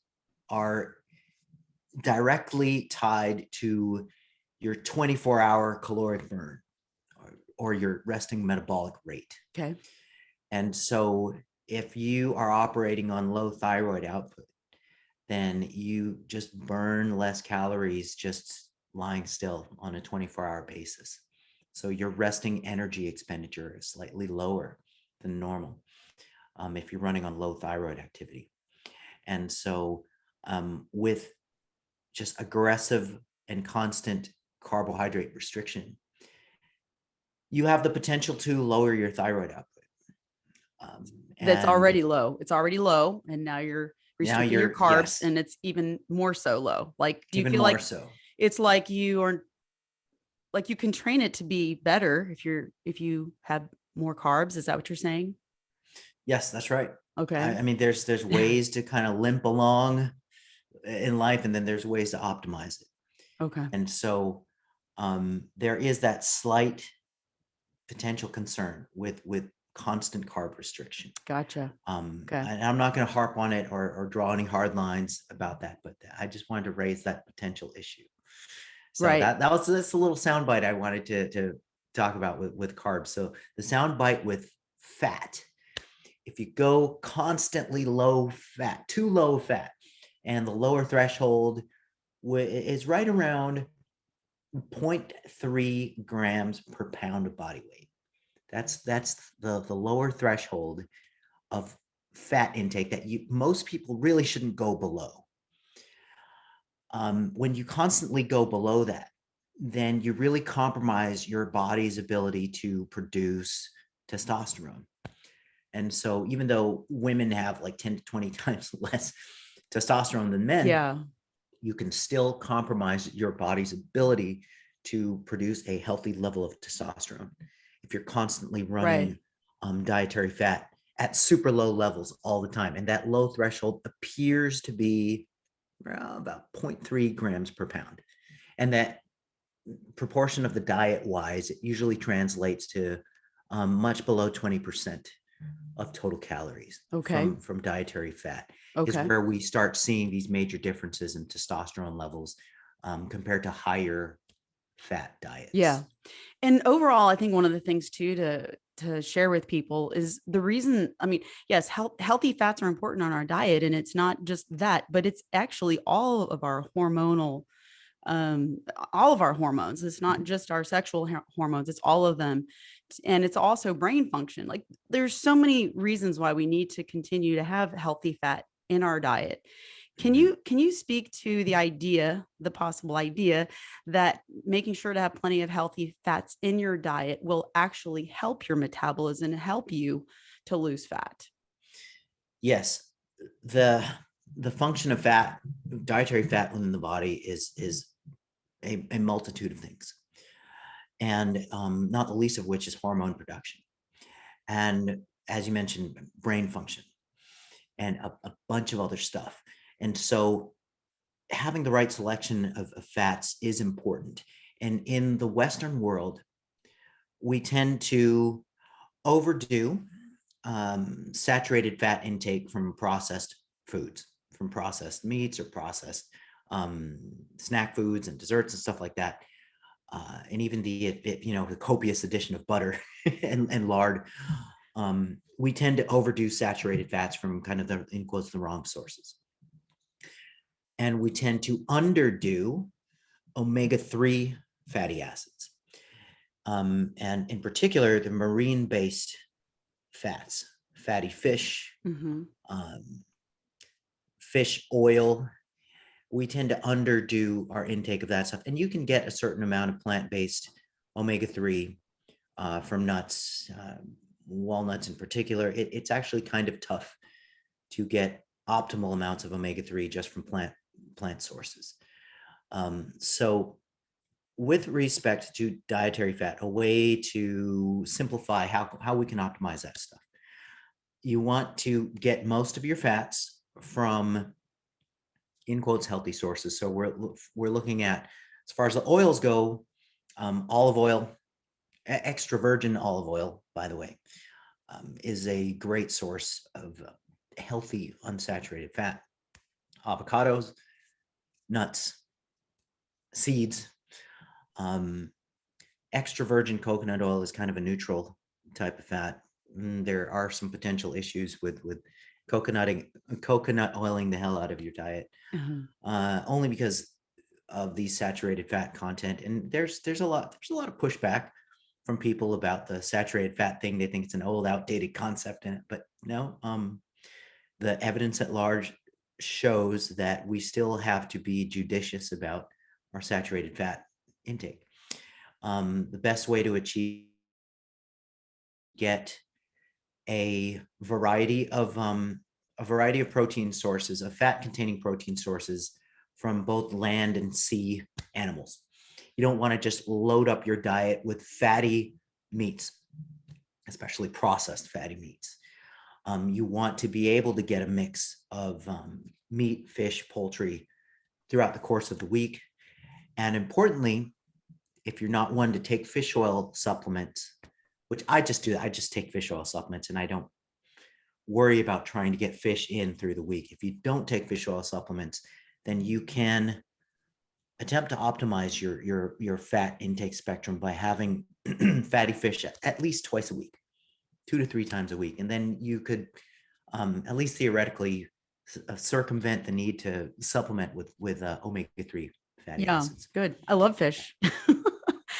are directly tied to your 24-hour caloric burn, or your resting metabolic rate. Okay. And so if you are operating on low thyroid output, then you just burn less calories just lying still on a 24-hour basis. So your resting energy expenditure is slightly lower than normal if you're running on low thyroid activity. And so with just aggressive and constant carbohydrate restriction, you have the potential to lower your thyroid output. That's And already low. It's already low. And now you're now restricting your you're, carbs yes, and it's even more so low. Like, do you even feel more like so. it's like you are like you can train it to be better if you have more carbs? Is that what you're saying? Yes, that's right. Okay. I mean, there's ways to kind of limp along in life, and then there's ways to optimize it. Okay. And so there is that slight potential concern with constant carb restriction. Gotcha. Okay. I'm not going to harp on it or draw any hard lines about that, but I just wanted to raise that potential issue. So Right. that's a little soundbite I wanted to talk about with carbs. So the soundbite with fat, if you go constantly low fat, too low fat, and the lower threshold is right around 0.3 grams per pound of body weight. That's the lower threshold of fat intake that most people really shouldn't go below. When you constantly go below that, then you really compromise your body's ability to produce testosterone. And so even though women have like 10 to 20 times less testosterone than men, Yeah. you can still compromise your body's ability to produce a healthy level of testosterone if you're constantly Right. running dietary fat at super low levels all the time. And that low threshold appears to be about 0.3 grams per pound. And that proportion of the diet wise, it usually translates to much below 20% of total calories Okay. from dietary fat is Okay. where we start seeing these major differences in testosterone levels compared to higher fat Yeah. diets. And overall, I think one of the things too to share with people is the reason, I mean, yes, healthy fats are important on our diet, and it's not just that, but it's actually all of our hormonal all of our hormones. It's not just our sexual hormones, it's all of them. And it's also brain function. Like, there's so many reasons why we need to continue to have healthy fat in our diet. Mhm. Can you speak to the idea, the possible idea that making sure to have plenty of healthy fats in your diet will actually help your metabolism and help you to lose fat? Yes, the the function of fat, dietary fat within the body is a multitude of things, and not the least of which is hormone production. And as you mentioned, brain function and a bunch of other stuff. And so having the right selection of fats is important. And in the Western world, we tend to overdo saturated fat intake from processed foods, from processed meats or processed snack foods and desserts and stuff like that. And even the copious addition of butter and lard. We tend to overdo saturated fats from kind of the, in quotes, the wrong sources. And we tend to underdo omega-3 fatty acids. And in particular, the marine-based fats, fatty fish, Mm-hmm. um, fish oil. We tend to underdo our intake of that stuff. And you can get a certain amount of plant-based omega-3 from nuts, walnuts in particular. It's actually kind of tough to get optimal amounts of omega-3 just from plant sources. So with respect to dietary fat, a way to simplify how we can optimize that stuff. You want to get most of your fats from, in quotes, healthy sources. So we're looking at, as far as the oils go, olive oil, extra virgin olive oil, by the way, is a great source of healthy unsaturated fat. Avocados, nuts, seeds. Um, Extra virgin coconut oil is kind of a neutral type of fat. There are some potential issues with coconut oiling the hell out of your diet, Uh-huh. only because of the saturated fat content. And there's a lot of pushback from people about the saturated fat thing. They think it's an old, outdated concept in it, but no. The evidence at large shows that we still have to be judicious about our saturated fat intake. The best way to achieve get a variety of protein sources, of fat containing protein sources from both land and sea animals. You don't want to just load up your diet with fatty meats, especially processed fatty meats. You want to be able to get a mix of meat, fish, poultry throughout the course of the week. And importantly, if you're not one to take fish oil supplements, which I just do, I just take fish oil supplements and I don't worry about trying to get fish in through the week. If you don't take fish oil supplements, then you can attempt to optimize your fat intake spectrum by having fatty fish at least twice a week, 2 to 3 times a week. And then you could at least theoretically circumvent the need to supplement with omega-3 fatty Yeah, acids. good. I love fish.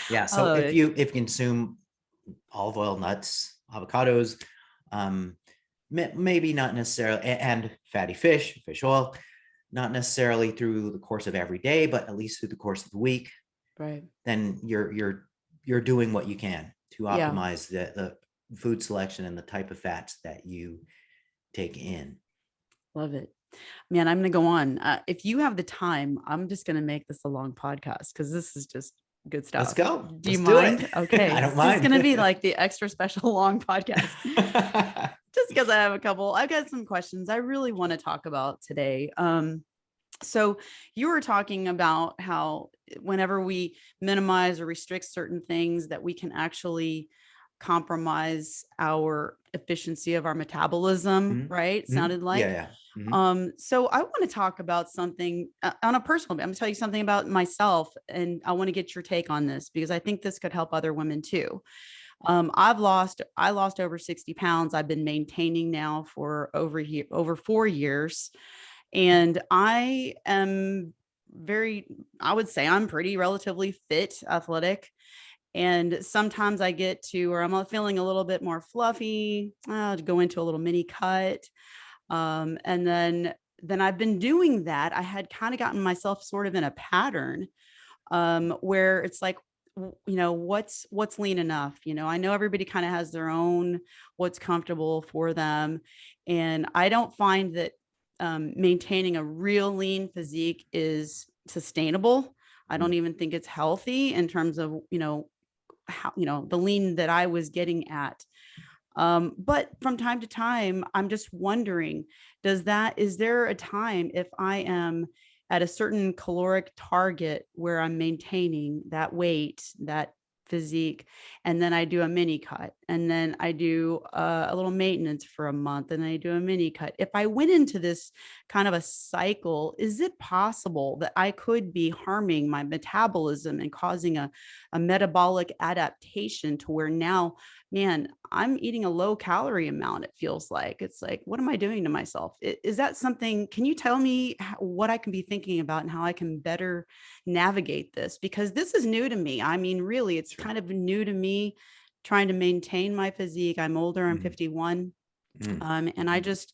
Yeah. I So love if it. you consume olive oil, nuts, avocados, maybe not necessarily, and fatty fish oil, not necessarily through the course of every day, but at least through the course of the week, Right. then you're doing what you can to Yeah. optimize the food selection and the type of fats that you take in. Love it. Man, I'm going to go on. If you have the time, I'm just going to make this a long podcast because this is just good Let's stuff. go. Do you Let's do it. mind? I Okay. don't This is going to be mind. like the extra special long podcast. Just because I've got some questions I really want to talk about today. So you were talking about how whenever we minimize or restrict certain things that we can actually compromise our efficiency of our metabolism, Mhm. right? Mhm. Sounded Yeah, like. yeah. Mhm. So I want to talk about something on a personal, I'm going to tell you something about myself, and I want to get your take on this because I think this could help other women too. I lost over 60 pounds. I've been maintaining now for over 4 years. And I am I would say I'm pretty relatively fit, athletic. And sometimes I get to where I'm feeling a little bit more fluffy, I'll go into a little mini cut. And then I've been doing that. I had kind of gotten myself sort of in a pattern where it's like, what's lean enough. I know everybody kind of has their own what's comfortable for them, and I don't find that maintaining a real lean physique is sustainable. I don't even think it's healthy in terms of how the lean that I was getting at. But from time to time, I'm just wondering, is there a time if I am at a certain caloric target where I'm maintaining that weight, that physique, and then I do a mini cut, and then I do a little maintenance for a month, and then I do a mini cut. If I went into this kind of a cycle, is it possible that I could be harming my metabolism and causing a metabolic adaptation to where now, man, I'm eating a low calorie amount? It feels like it's like, what am I doing to myself? Is that something? Can you tell me what I can be thinking about and how I can better navigate this? Because this is new to me. I mean, really, it's Sure. kind of new to me trying to maintain my physique. I'm older, I'm Mhm. 51. Mhm. And Mhm.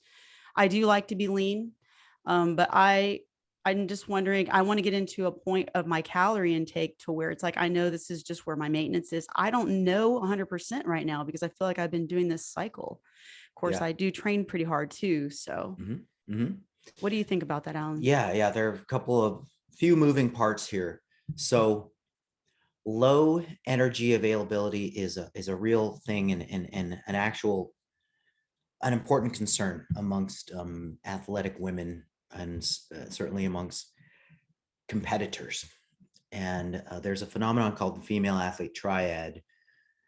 I do like to be lean. But I'm just wondering, I want to get into a point of my calorie intake to where it's like, I know this is just where my maintenance is. I don't know 100% right now because I feel like I've been doing this cycle. Of course, Yeah. I do train pretty hard too. So Mhm. Mhm. what do you think about that, Alan? Yeah, yeah. There are a couple of few moving parts here. So low energy availability is a real thing and an important concern amongst athletic women and certainly amongst competitors. And there's a phenomenon called the female athlete triad,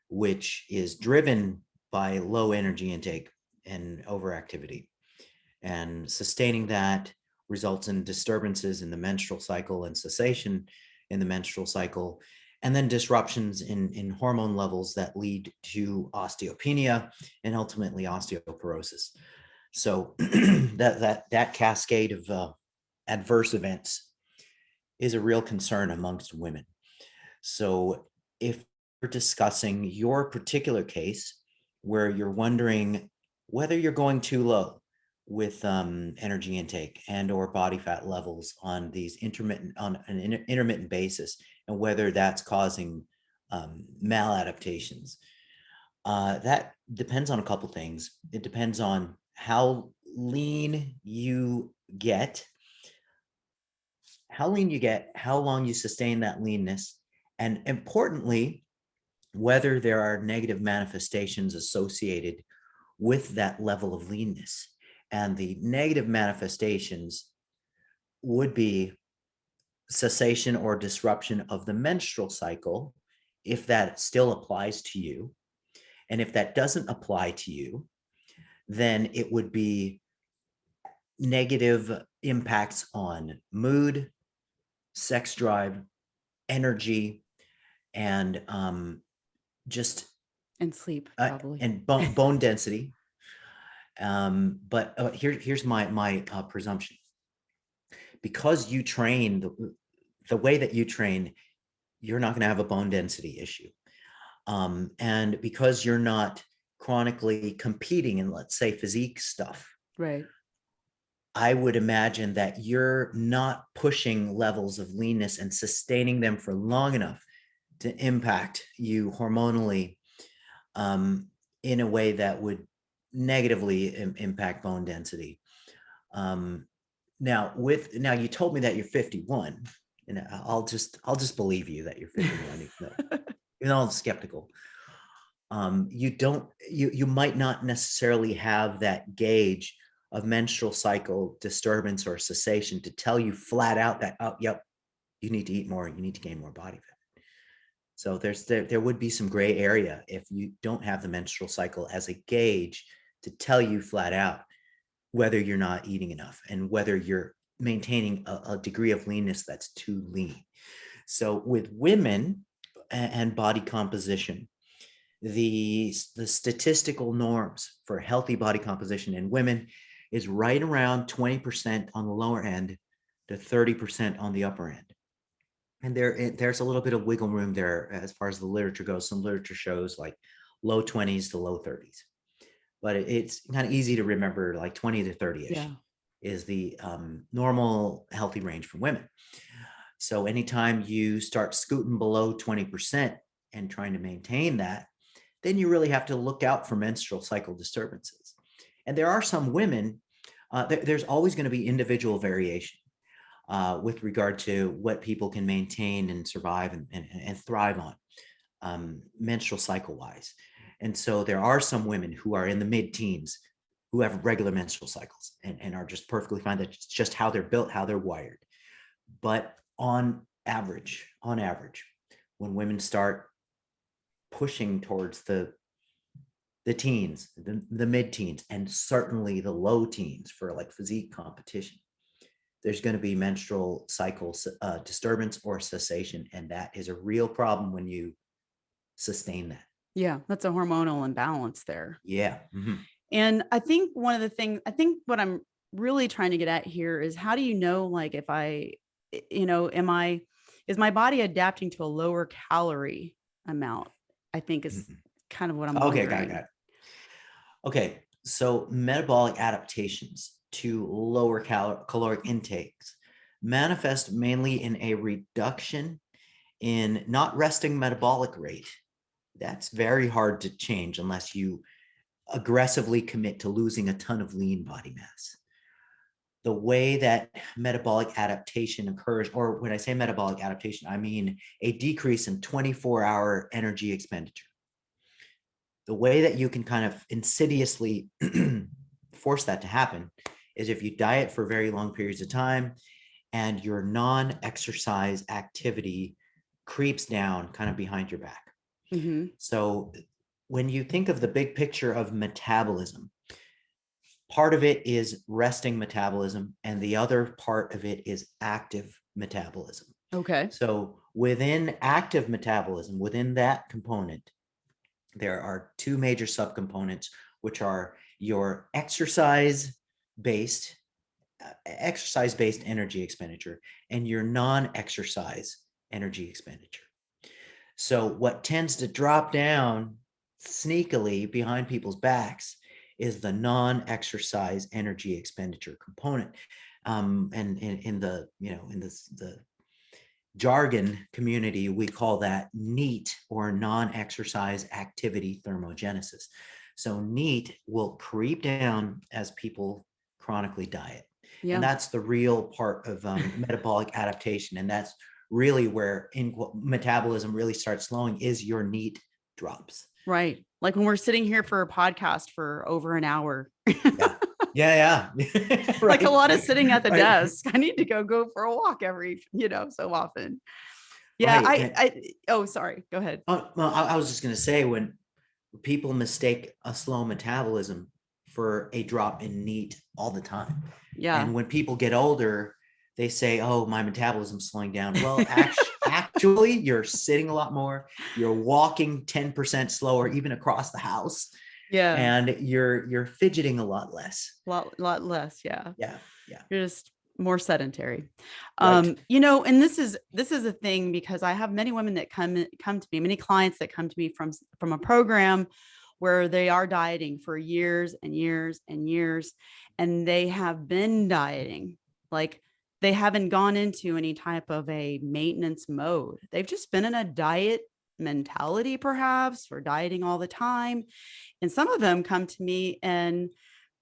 which is driven by low energy intake and overactivity. And sustaining that results in disturbances in the menstrual cycle and cessation in the menstrual cycle, and then disruptions in hormone levels that lead to osteopenia and ultimately osteoporosis. So that cascade of adverse events is a real concern amongst women. So if we're discussing your particular case where you're wondering whether you're going too low with energy intake and or body fat levels on these on an intermittent basis, and whether that's causing maladaptations, That depends on a couple things. It depends on how lean you get, how long you sustain that leanness, and importantly, whether there are negative manifestations associated with that level of leanness. And the negative manifestations would be cessation or disruption of the menstrual cycle, if that still applies to you. And if that doesn't apply to you, then it would be negative impacts on mood, sex drive, energy, and just And sleep, probably. and bone density. But here's my presumption. Because you train the way that you train, you're not going to have a bone density issue. And because you're not chronically competing in, let's say, physique stuff, Right. I would imagine that you're not pushing levels of leanness and sustaining them for long enough to impact you hormonally, in a way that would negatively impact bone density. Um, now you told me that you're 51, and I'll just believe you that you're 51, even though I'm skeptical. You might not necessarily have that gauge of menstrual cycle disturbance or cessation to tell you flat out that, oh, yep, you need to eat more, you need to gain more body fat. So there would be some gray area if you don't have the menstrual cycle as a gauge to tell you flat out whether you're not eating enough and whether you're maintaining a degree of leanness that's too lean. So with women and body composition, the statistical norms for healthy body composition in women is right around 20% on the lower end to 30% on the upper end. And there's a little bit of wiggle room there as far as the literature goes. Some literature shows like low 20s to low 30s, but it's kind of easy to remember, like 20 to 30ish Yeah. is the normal healthy range for women. So anytime you start scooting below 20% and trying to maintain that, then you really have to look out for menstrual cycle disturbances. And there are some women, there's always going to be individual variation with regard to what people can maintain and survive and thrive on, menstrual cycle wise. And so there are some women who are in the mid-teens who have regular menstrual cycles and are just perfectly fine. That's just how they're built, how they're wired. But on average, when women start pushing towards the teens, the mid-teens, and certainly the low teens for like physique competition, there's going to be menstrual cycle disturbance or cessation, and that is a real problem when you sustain that. Yeah. That's a hormonal imbalance there. Yeah. Mm-hmm. And I think one of the things, I think what I'm really trying to get at here is, how do you know, like, if is my body adapting to a lower calorie amount? I think is Mm-hmm. kind of what I'm Okay, wondering. got it. Okay, so metabolic adaptations to lower caloric intakes manifest mainly in a reduction in not resting metabolic rate. That's very hard to change unless you aggressively commit to losing a ton of lean body mass. The way that metabolic adaptation occurs, or when I say metabolic adaptation, I mean a decrease in 24-hour energy expenditure. The way that you can kind of insidiously force that to happen is if you diet for very long periods of time and your non-exercise activity creeps down kind of behind your back. Mm-hmm. So when you think of the big picture of metabolism, part of it is resting metabolism, and the other part of it is active metabolism. Okay. So within active metabolism, within that component, there are two major subcomponents, which are your exercise-based energy expenditure and your non-exercise energy expenditure. So what tends to drop down sneakily behind people's backs is the non-exercise energy expenditure component. And in the jargon community, we call that NEAT, or non-exercise activity thermogenesis. So NEAT will creep down as people chronically diet. And Yeah. that's the real part of metabolic adaptation. And that's really where metabolism really starts slowing, is your NEAT drops. Right. Like when we're sitting here for a podcast for over an hour. Yeah. Yeah. Like a Right. lot of sitting at the Right. desk. I need to go for a walk every, so often. Yeah. Right. And, Oh, sorry. Go ahead. well, I was just going to say, when people mistake a slow metabolism for a drop in NEAT all the time. Yeah. And when people get older, they say, oh, my metabolism's slowing down. Well, actually, you're sitting a lot more. You're walking 10% slower, even across the house. Yeah. And you're fidgeting a lot less. Lot less. Yeah. Yeah. Yeah. You're just more sedentary. Right. And this is a thing, because I have many women that come to me, many clients that come to me from a program where they are dieting for years and years and years, and they have been dieting. Like, they haven't gone into any type of a maintenance mode. They've just been in a diet mentality, perhaps, or dieting all the time. And some of them come to me and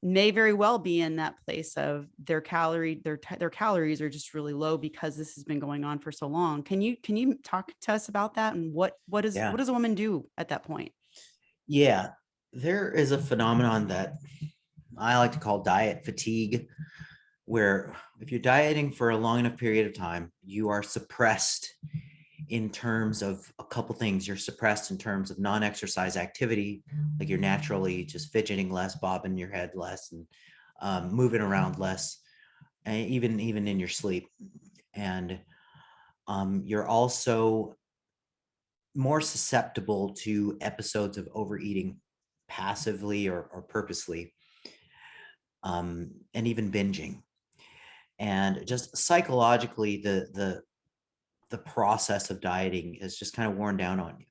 may very well be in that place of their calories are just really low, because this has been going on for so long. Can you talk to us about that, and what Yeah. does a woman do at that point? Yeah. There is a phenomenon that I like to call diet fatigue, where if you're dieting for a long enough period of time, you are suppressed in terms of a couple things. You're suppressed in terms of non-exercise activity, like you're naturally just fidgeting less, bobbing your head less, and moving around less, and even in your sleep. And you're also more susceptible to episodes of overeating, passively or purposely, and even binging. And just psychologically, the process of dieting is just kind of worn down on you.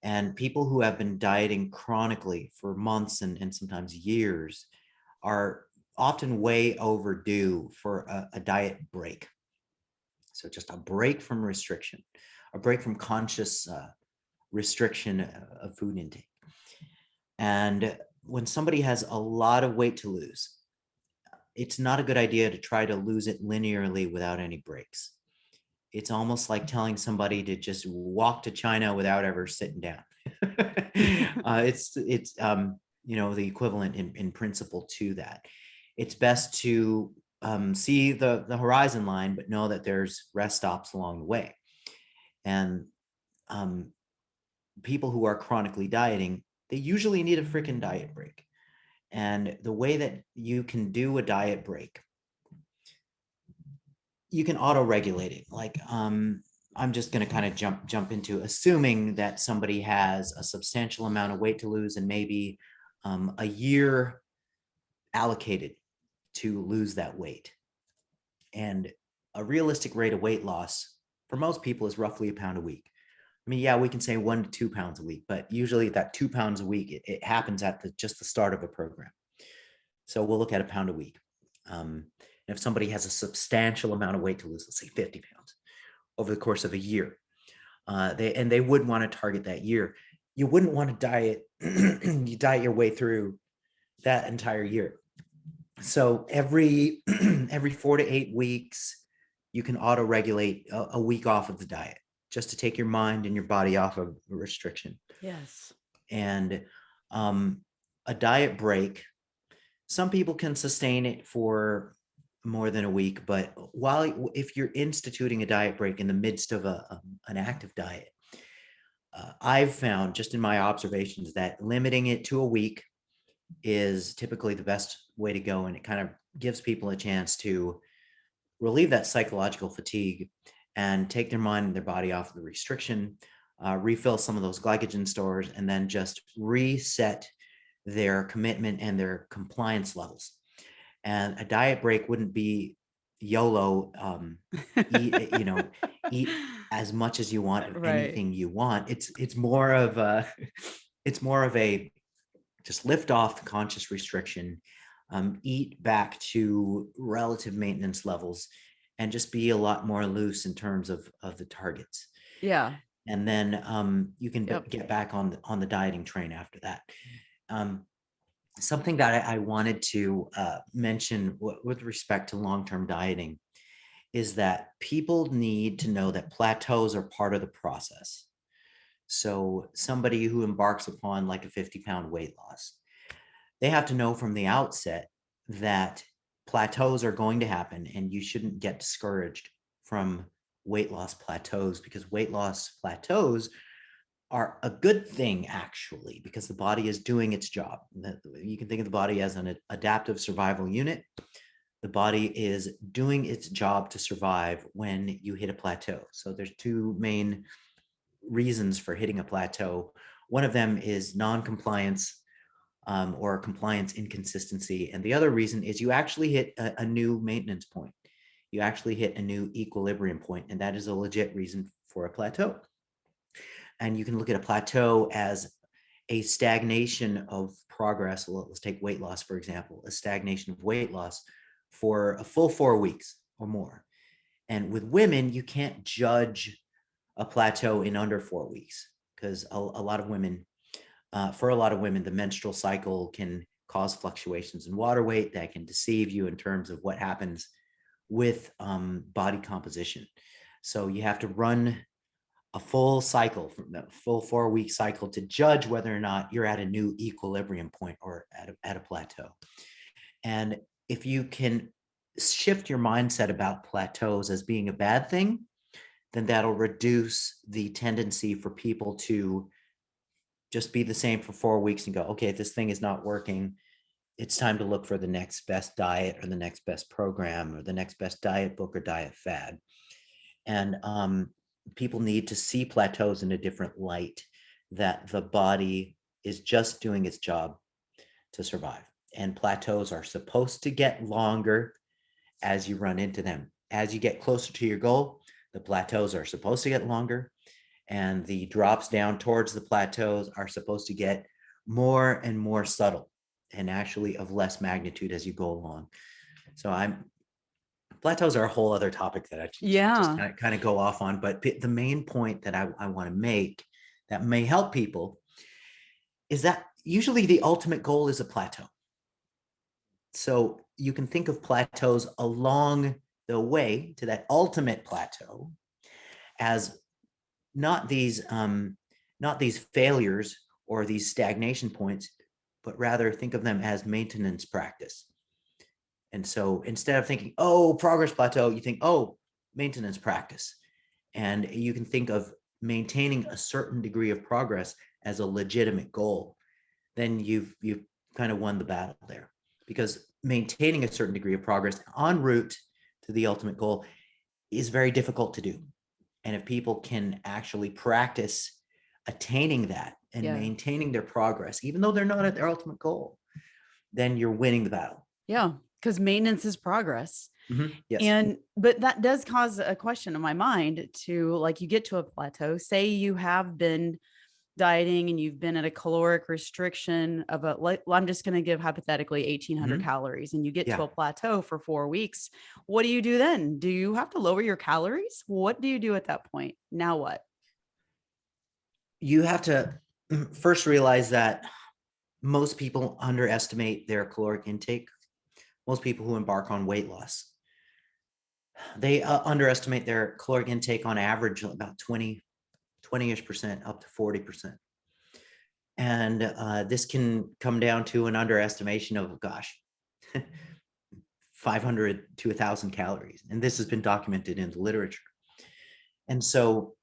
And people who have been dieting chronically for months and sometimes years are often way overdue for a diet break. So just a break from restriction, a break from conscious restriction of food intake. And when somebody has a lot of weight to lose, it's not a good idea to try to lose it linearly without any breaks. It's almost like telling somebody to just walk to China without ever sitting down. It's the equivalent in principle to that. It's best to see the horizon line, but know that there's rest stops along the way. And people who are chronically dieting, they usually need a freaking diet break. And the way that you can do a diet break, you can auto-regulate it. Like, I'm just going to kind of jump into assuming that somebody has a substantial amount of weight to lose, and maybe a year allocated to lose that weight. And a realistic rate of weight loss for most people is roughly a pound a week. I mean, yeah, we can say 1 to 2 pounds a week, but usually that 2 pounds a week, it happens at just the start of a program. So we'll look at a pound a week. And if somebody has a substantial amount of weight to lose, let's say 50 pounds over the course of a year, they would want to target that year. You wouldn't want to diet, you diet your way through that entire year. So every 4 to 8 weeks, you can auto-regulate a week off of the diet, just to take your mind and your body off of restriction. Yes. And a diet break, some people can sustain it for more than a week, but if you're instituting a diet break in the midst of an active diet, I've found, just in my observations, that limiting it to a week is typically the best way to go. And it kind of gives people a chance to relieve that psychological fatigue and take their mind and their body off of the restriction, refill some of those glycogen stores, and then just reset their commitment and their compliance levels. And a diet break wouldn't be YOLO, eat as much as you want of Right. anything you want. It's more of a just lift off the conscious restriction, eat back to relative maintenance levels, and just be a lot more loose in terms of the targets. Yeah. And then you can Yep. get back on the dieting train after that. Something that I wanted to mention with respect to long-term dieting is that people need to know that plateaus are part of the process. So somebody who embarks upon like a 50-pound weight loss, they have to know from the outset that plateaus are going to happen, and you shouldn't get discouraged from weight loss plateaus, because weight loss plateaus are a good thing, actually, because the body is doing its job. You can think of the body as an adaptive survival unit. The body is doing its job to survive when you hit a plateau. So there's two main reasons for hitting a plateau. One of them is non-compliance or compliance inconsistency. And the other reason is you actually hit a new maintenance point. You actually hit a new equilibrium point, and that is a legit reason for a plateau. And you can look at a plateau as a stagnation of progress. Let's take weight loss, for example, a stagnation of weight loss for a full 4 weeks or more. And with women, you can't judge a plateau in under 4 weeks, because a lot of women, for a lot of women, the menstrual cycle can cause fluctuations in water weight that can deceive you in terms of what happens with body composition. So you have to run a full cycle, from the full 4-week cycle, to judge whether or not you're at a new equilibrium point or at a plateau. And if you can shift your mindset about plateaus as being a bad thing, then that'll reduce the tendency for people to just be the same for 4 weeks and go, okay, if this thing is not working, it's time to look for the next best diet or the next best program or the next best diet book or diet fad. And people need to see plateaus in a different light, that the body is just doing its job to survive. And plateaus are supposed to get longer as you run into them. As you get closer to your goal, the plateaus are supposed to get longer, and the drops down towards the plateaus are supposed to get more and more subtle, and actually of less magnitude as you go along. So plateaus are a whole other topic that I just Yeah. kind of go off on. But the main point that I want to make that may help people is that usually the ultimate goal is a plateau. So you can think of plateaus along the way to that ultimate plateau as not these failures or these stagnation points, but rather think of them as maintenance practice. And so instead of thinking, oh, progress plateau, you think, oh, maintenance practice. And you can think of maintaining a certain degree of progress as a legitimate goal. Then you've kind of won the battle there, because maintaining a certain degree of progress en route to the ultimate goal is very difficult to do. And if people can actually practice attaining that and maintaining their progress, even though they're not at their ultimate goal, then you're winning the battle. Yeah. Because maintenance is progress. Mm-hmm. Yes. But that does cause a question in my mind to, like, you get to a plateau, say you have been dieting and you've been at a caloric restriction of I'm just going to give hypothetically 1,800 calories, and you get to a plateau for 4 weeks. What do you do then? Do you have to lower your calories? What do you do at that point? Now what? You have to first realize that most people underestimate their caloric intake. Most people who embark on weight loss, they underestimate their caloric intake on average about 20-ish% up to 40%. And this can come down to an underestimation of, 500 to 1,000 calories. And this has been documented in the literature. And so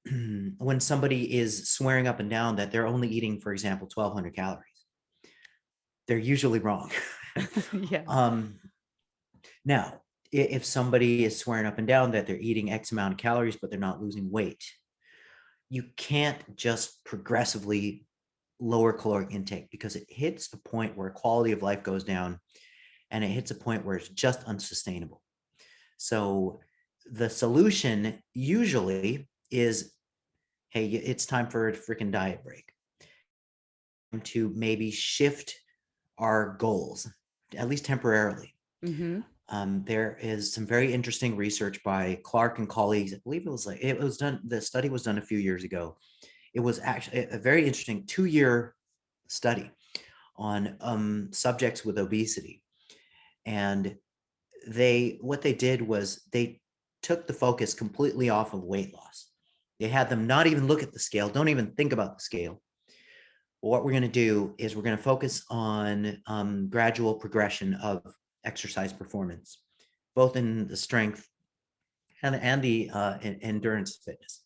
when somebody is swearing up and down that they're only eating, for example, 1,200 calories, they're usually wrong. Now, if somebody is swearing up and down that they're eating X amount of calories, but they're not losing weight, you can't just progressively lower caloric intake, because it hits a point where quality of life goes down, and it hits a point where it's just unsustainable. So the solution usually is, hey, it's time for a freaking diet break, to maybe shift our goals, at least temporarily. There is some very interesting research by Clark and colleagues. I believe the study was done a few years ago. It was actually a very interesting 2-year study on subjects with obesity. And what they did was they took the focus completely off of weight loss. They had them not even look at the scale, don't even think about the scale. What we're going to do is we're going to focus on gradual progression of exercise performance, both in the strength and the endurance fitness.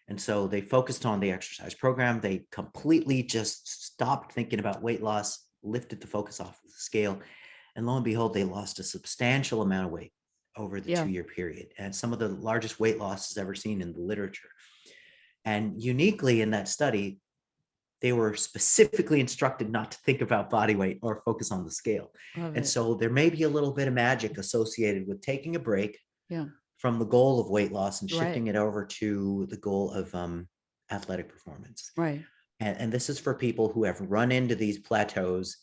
And so they focused on the exercise program. They completely just stopped thinking about weight loss, lifted the focus off of the scale. And lo and behold, they lost a substantial amount of weight over the Yeah. 2-year period. And some of the largest weight losses ever seen in the literature. And uniquely in that study, they were specifically instructed not to think about body weight or focus on the scale. Love And it. so there may be a little bit of magic associated with taking a break Yeah. from the goal of weight loss and Right. shifting it over to the goal of athletic performance. Right. And this is for people who have run into these plateaus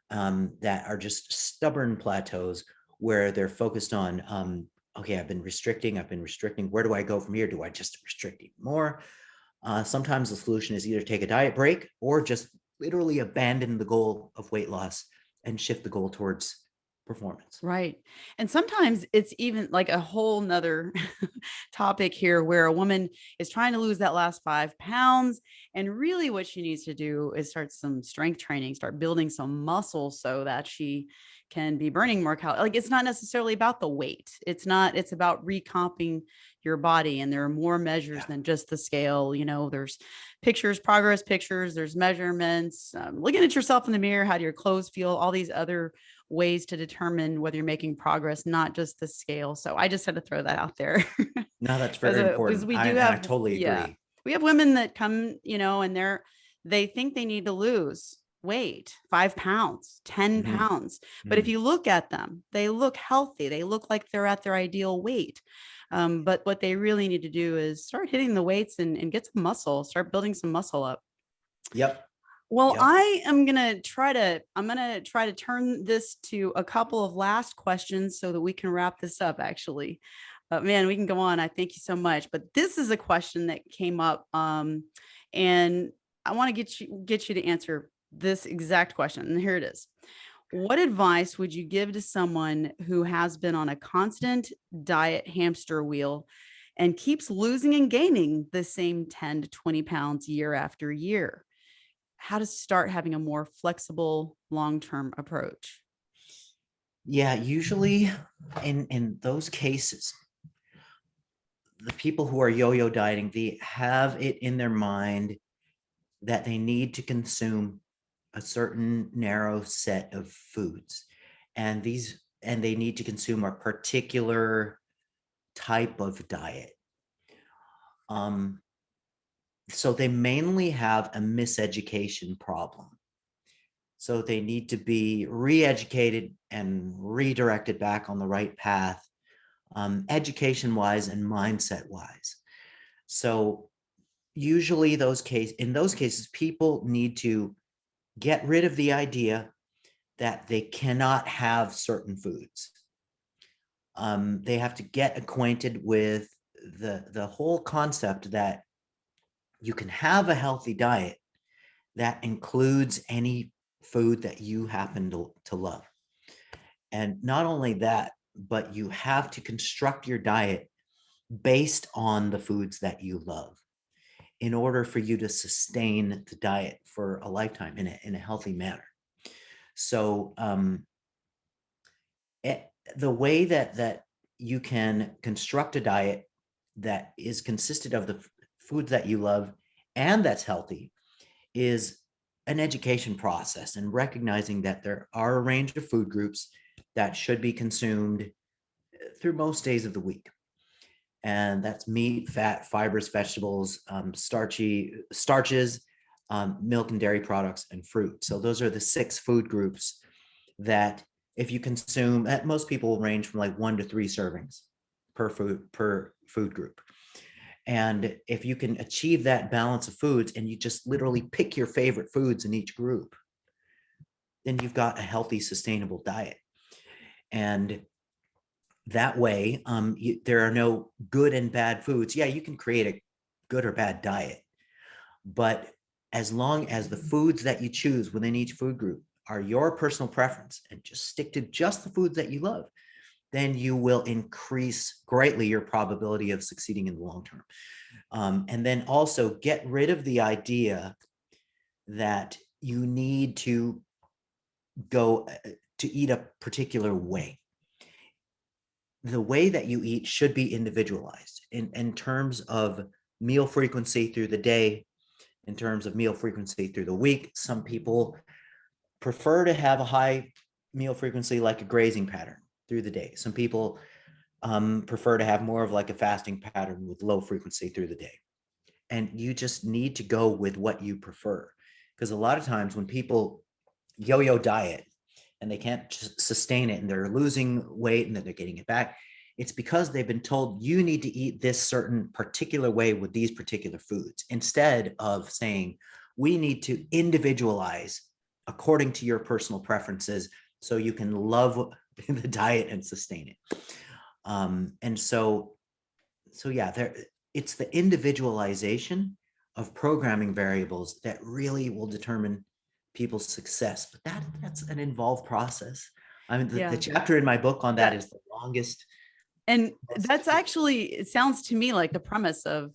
that are just stubborn plateaus where they're focused on, okay, I've been restricting. Where do I go from here? Do I just restrict even more? Sometimes the solution is either take a diet break or just literally abandon the goal of weight loss and shift the goal towards performance. Right. And sometimes it's even like a whole nother topic here where a woman is trying to lose that last 5 pounds. And really what she needs to do is start some strength training, start building some muscle so that she can be burning more calories. Like it's not necessarily about the weight. It's about recomping your body. And there are more measures than just the scale. You know, there's pictures, progress pictures, there's measurements, looking at yourself in the mirror, how do your clothes feel, all these other ways to determine whether you're making progress, not just the scale. So I just had to throw that out there. No, that's very Because important. we do I have, totally yeah, agree. we have women that come, you know, and they think they need to lose weight, 5 pounds, 10 Mhm. pounds. But if Mhm. you look at them, they look healthy. They look like they're at their ideal weight. But what they really need to do is start hitting the weights and get some muscle, start building some muscle up. Yep. Well, Yep. I'm going to try to turn this to a couple of last questions so that we can wrap this up actually. Man, we can go on. I thank you so much, but this is a question that came up and I want to get you to answer this exact question. And here it is. What advice would you give to someone who has been on a constant diet hamster wheel and keeps losing and gaining the same 10 to 20 pounds year after year? How to start having a more flexible long-term approach? Yeah, usually in those cases, the people who are yo-yo dieting, they have it in their mind that they need to consume a certain narrow set of foods. And they need to consume a particular type of diet. Um, so they mainly have a miseducation problem. So they need to be re-educated and redirected back on the right path, education wise and mindset wise. So usually in those cases, people need to get rid of the idea that they cannot have certain foods. They have to get acquainted with the whole concept that you can have a healthy diet that includes any food that you happen to love. And not only that, but you have to construct your diet based on the foods that you love in order for you to sustain the diet for a lifetime in a healthy manner. So the way that you can construct a diet that is consisted of the foods that you love and that's healthy is an education process and recognizing that there are a range of food groups that should be consumed through most days of the week. And that's meat, fat, fibrous vegetables, starches, milk and dairy products, and fruit. So those are the 6 food groups that if you consume, most people will range from like 1 to 3 servings per food group. And if you can achieve that balance of foods and you just literally pick your favorite foods in each group, then you've got a healthy, sustainable diet. And that way, there are no good and bad foods. Yeah, you can create a good or bad diet, but as long as the foods that you choose within each food group are your personal preference and just stick to just the foods that you love, then you will increase greatly your probability of succeeding in the long term. And then also get rid of the idea that you need to go to eat a particular way. The way that you eat should be individualized in terms of meal frequency through the day, in terms of meal frequency through the week. Some people prefer to have a high meal frequency, like a grazing pattern through the day. Some people prefer to have more of like a fasting pattern with low frequency through the day. And you just need to go with what you prefer. Because a lot of times when people yo-yo diet and they can't sustain it and they're losing weight and then they're getting it back, it's because they've been told you need to eat this certain particular way with these particular foods, instead of saying we need to individualize according to your personal preferences so you can love the diet and sustain it. And so yeah, it's the individualization of programming variables that really will determine people's success. But that's an involved process. I mean, the Yeah. chapter in my book on that Yeah. is the longest. And that's actually, it sounds to me like the premise of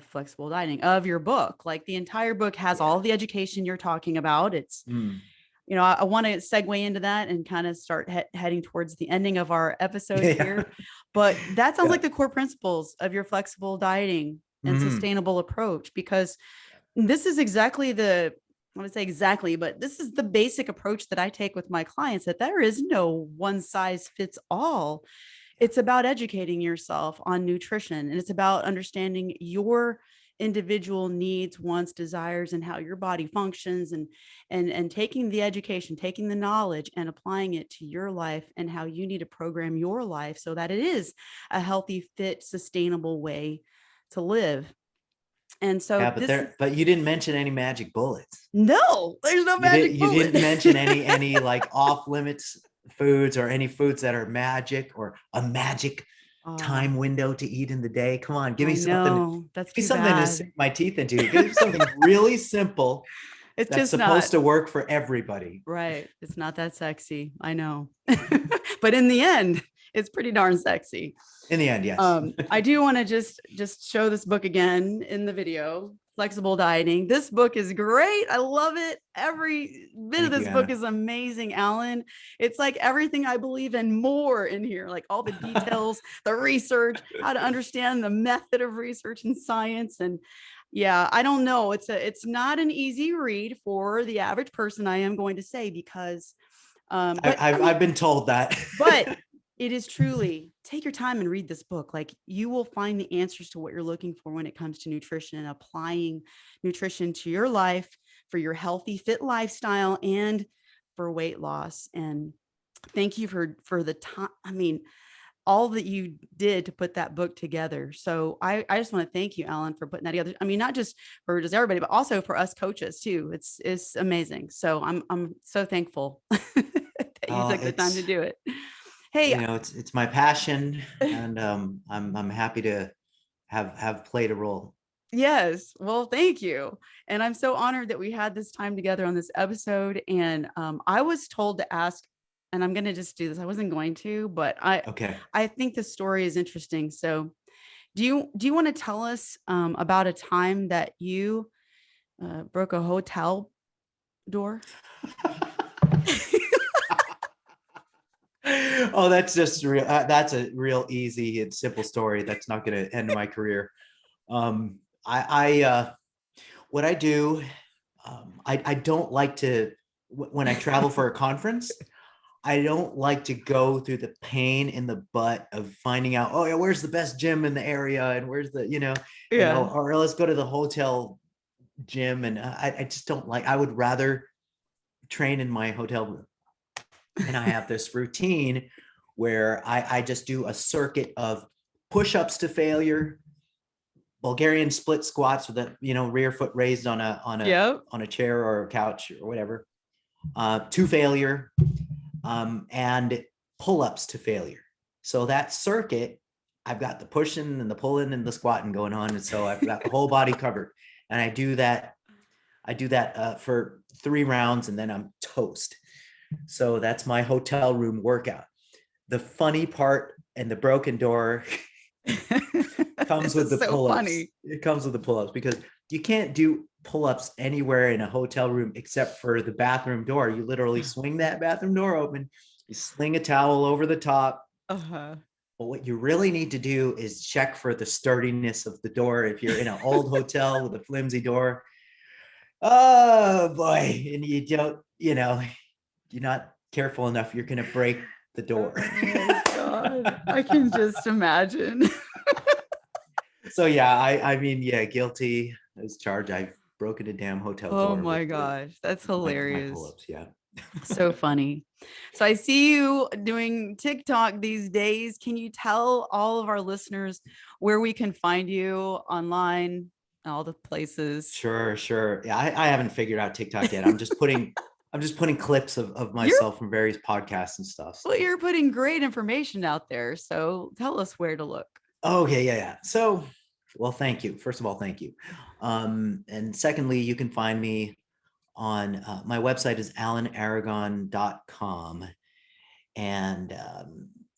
flexible dieting, of your book. Like the entire book has all the education you're talking about. It's, you know, I want to segue into that and kind of start heading towards the ending of our episode here. But that sounds like the core principles of your flexible dieting and sustainable approach, because this is exactly I want to say exactly, but this is the basic approach that I take with my clients, that there is no one size fits all. It's about educating yourself on nutrition, and it's about understanding your individual needs, wants, desires, and how your body functions, and taking the education, taking the knowledge and applying it to your life and how you need to program your life so that it is a healthy, fit, sustainable way to live. And so but you didn't mention any magic bullets. No, there's no magic You bullet. didn't mention any like off limits foods or any foods that are magic or a magic time window to eat in the day. Come on, give me something. That's give me too something bad. to sink my teeth into. Give me something really simple. It's that's just supposed to work for everybody. Right. It's not that sexy. I know. But in the end, it's pretty darn sexy. In the end, yes. I do want to just show this book again in the video. Flexible Dieting. This book is great. I love it. Every bit of this book is amazing, Alan. It's like everything I believe in more in here, like all the details, the research, how to understand the method of research and science. And yeah, I don't know. It's not an easy read for the average person, I am going to say, because I've been told that. But it is truly, take your time and read this book. Like, you will find the answers to what you're looking for when it comes to nutrition and applying nutrition to your life for your healthy, fit lifestyle and for weight loss. And thank you for the time. I mean, all that you did to put that book together. So I just want to thank you, Alan, for putting that together. I mean, not just for just everybody, but also for us coaches too. It's amazing. So I'm so thankful that you took the time to do it. Hey, you know, it's my passion, and I'm happy to have played a role. Yes. Well, thank you. And I'm so honored that we had this time together on this episode. And I was told to ask, and I'm going to just do this. I wasn't going to, but I think the story is interesting. So do you want to tell us about a time that you broke a hotel door? Oh, that's just real. That's a real easy and simple story. That's not going to end my career. What I do, I don't like to, when I travel for a conference, I don't like to go through the pain in the butt of finding out, oh yeah, where's the best gym in the area, and where's the, or let's go to the hotel gym. And I just don't like, I would rather train in my hotel room. And I have this routine where I just do a circuit of push-ups to failure, Bulgarian split squats with a rear foot raised on a chair or a couch or whatever, to failure, and pull-ups to failure. So that circuit, I've got the pushing and the pulling and the squatting going on. And so I've got the whole body covered. And I do that for 3 rounds and then I'm toast. So that's my hotel room workout. The funny part and the broken door comes with the so pull-ups. Funny. It comes with the pull-ups because you can't do pull-ups anywhere in a hotel room except for the bathroom door. You literally swing that bathroom door open, you sling a towel over the top. Uh-huh. But what you really need to do is check for the sturdiness of the door. If you're in an old hotel with a flimsy door, oh boy, and you don't, you're not careful enough, you're going to break the door. Oh my God. I can just imagine. So yeah, I mean, yeah, guilty as charged. I've broken a damn hotel door. Oh my with gosh, that's my hilarious. pull-ups, yeah. So funny. So I see you doing TikTok these days. Can you tell all of our listeners where we can find you online, all the places? Sure. Yeah, I haven't figured out TikTok yet. I'm just putting clips of You're, myself from various podcasts and stuff. well, you're putting great information out there. So tell us where to look. Okay, yeah. So, well, thank you. First of all, thank you. And secondly, you can find me on my website is alanaragon.com. And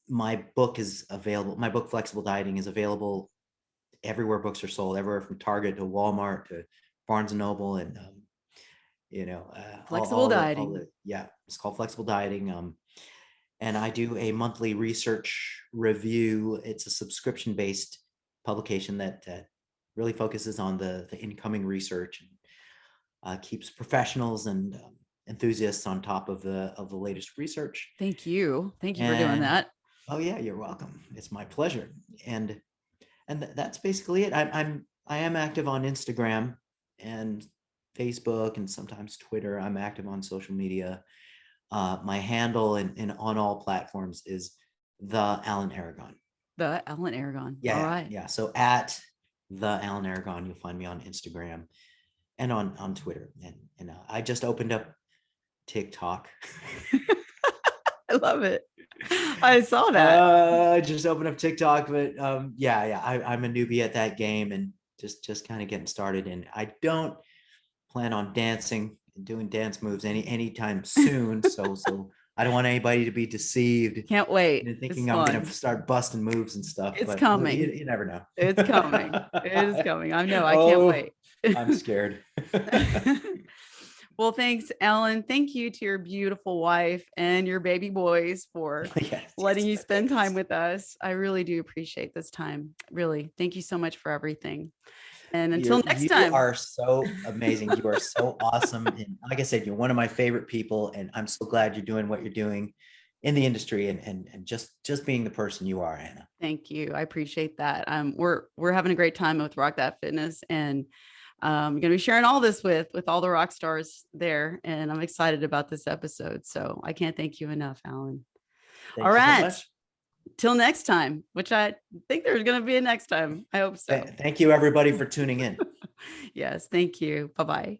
my book is available. My book, Flexible Dieting, is available everywhere books are sold, everywhere from Target to Walmart to Barnes and Noble. And, Flexible Dieting. Yeah, it's called Flexible Dieting. And I do a monthly research review. It's a subscription-based publication that really focuses on the incoming research and keeps professionals and enthusiasts on top of the latest research. Thank you for doing that. Oh yeah, you're welcome. It's my pleasure. And that's basically it. I am active on Instagram and Facebook and sometimes Twitter. I'm active on social media. My handle and on all platforms is the Alan Aragon. The Alan Aragon. Yeah. All right. Yeah. So at the Alan Aragon, you'll find me on Instagram and on Twitter. And I just opened up TikTok. I love it. I saw that. I just opened up TikTok, but yeah. I'm a newbie at that game and just kind of getting started. And I don't plan on dancing and doing dance moves anytime soon. So I don't want anybody to be deceived. Can't wait. Thinking I'm going to start busting moves and stuff. It's but coming. You never know. It's coming. It is coming. I know. I can't wait. I'm scared. Well, thanks, Ellen. Thank you to your beautiful wife and your baby boys for letting you spend time with us. I really do appreciate this time. Really. Thank you so much for everything. And until next time. You are so amazing. You are so awesome. And like I said, you're one of my favorite people. And I'm so glad you're doing what you're doing in the industry and just being the person you are, Anna. Thank you. I appreciate that. We're having a great time with Rock That Fitness, and I'm going to be sharing all this with all the rock stars there. And I'm excited about this episode. So I can't thank you enough, Alan. All right. Till next time, which I think there's going to be a next time. I hope so. Thank you, everybody, for tuning in. Yes. Thank you. Bye-bye.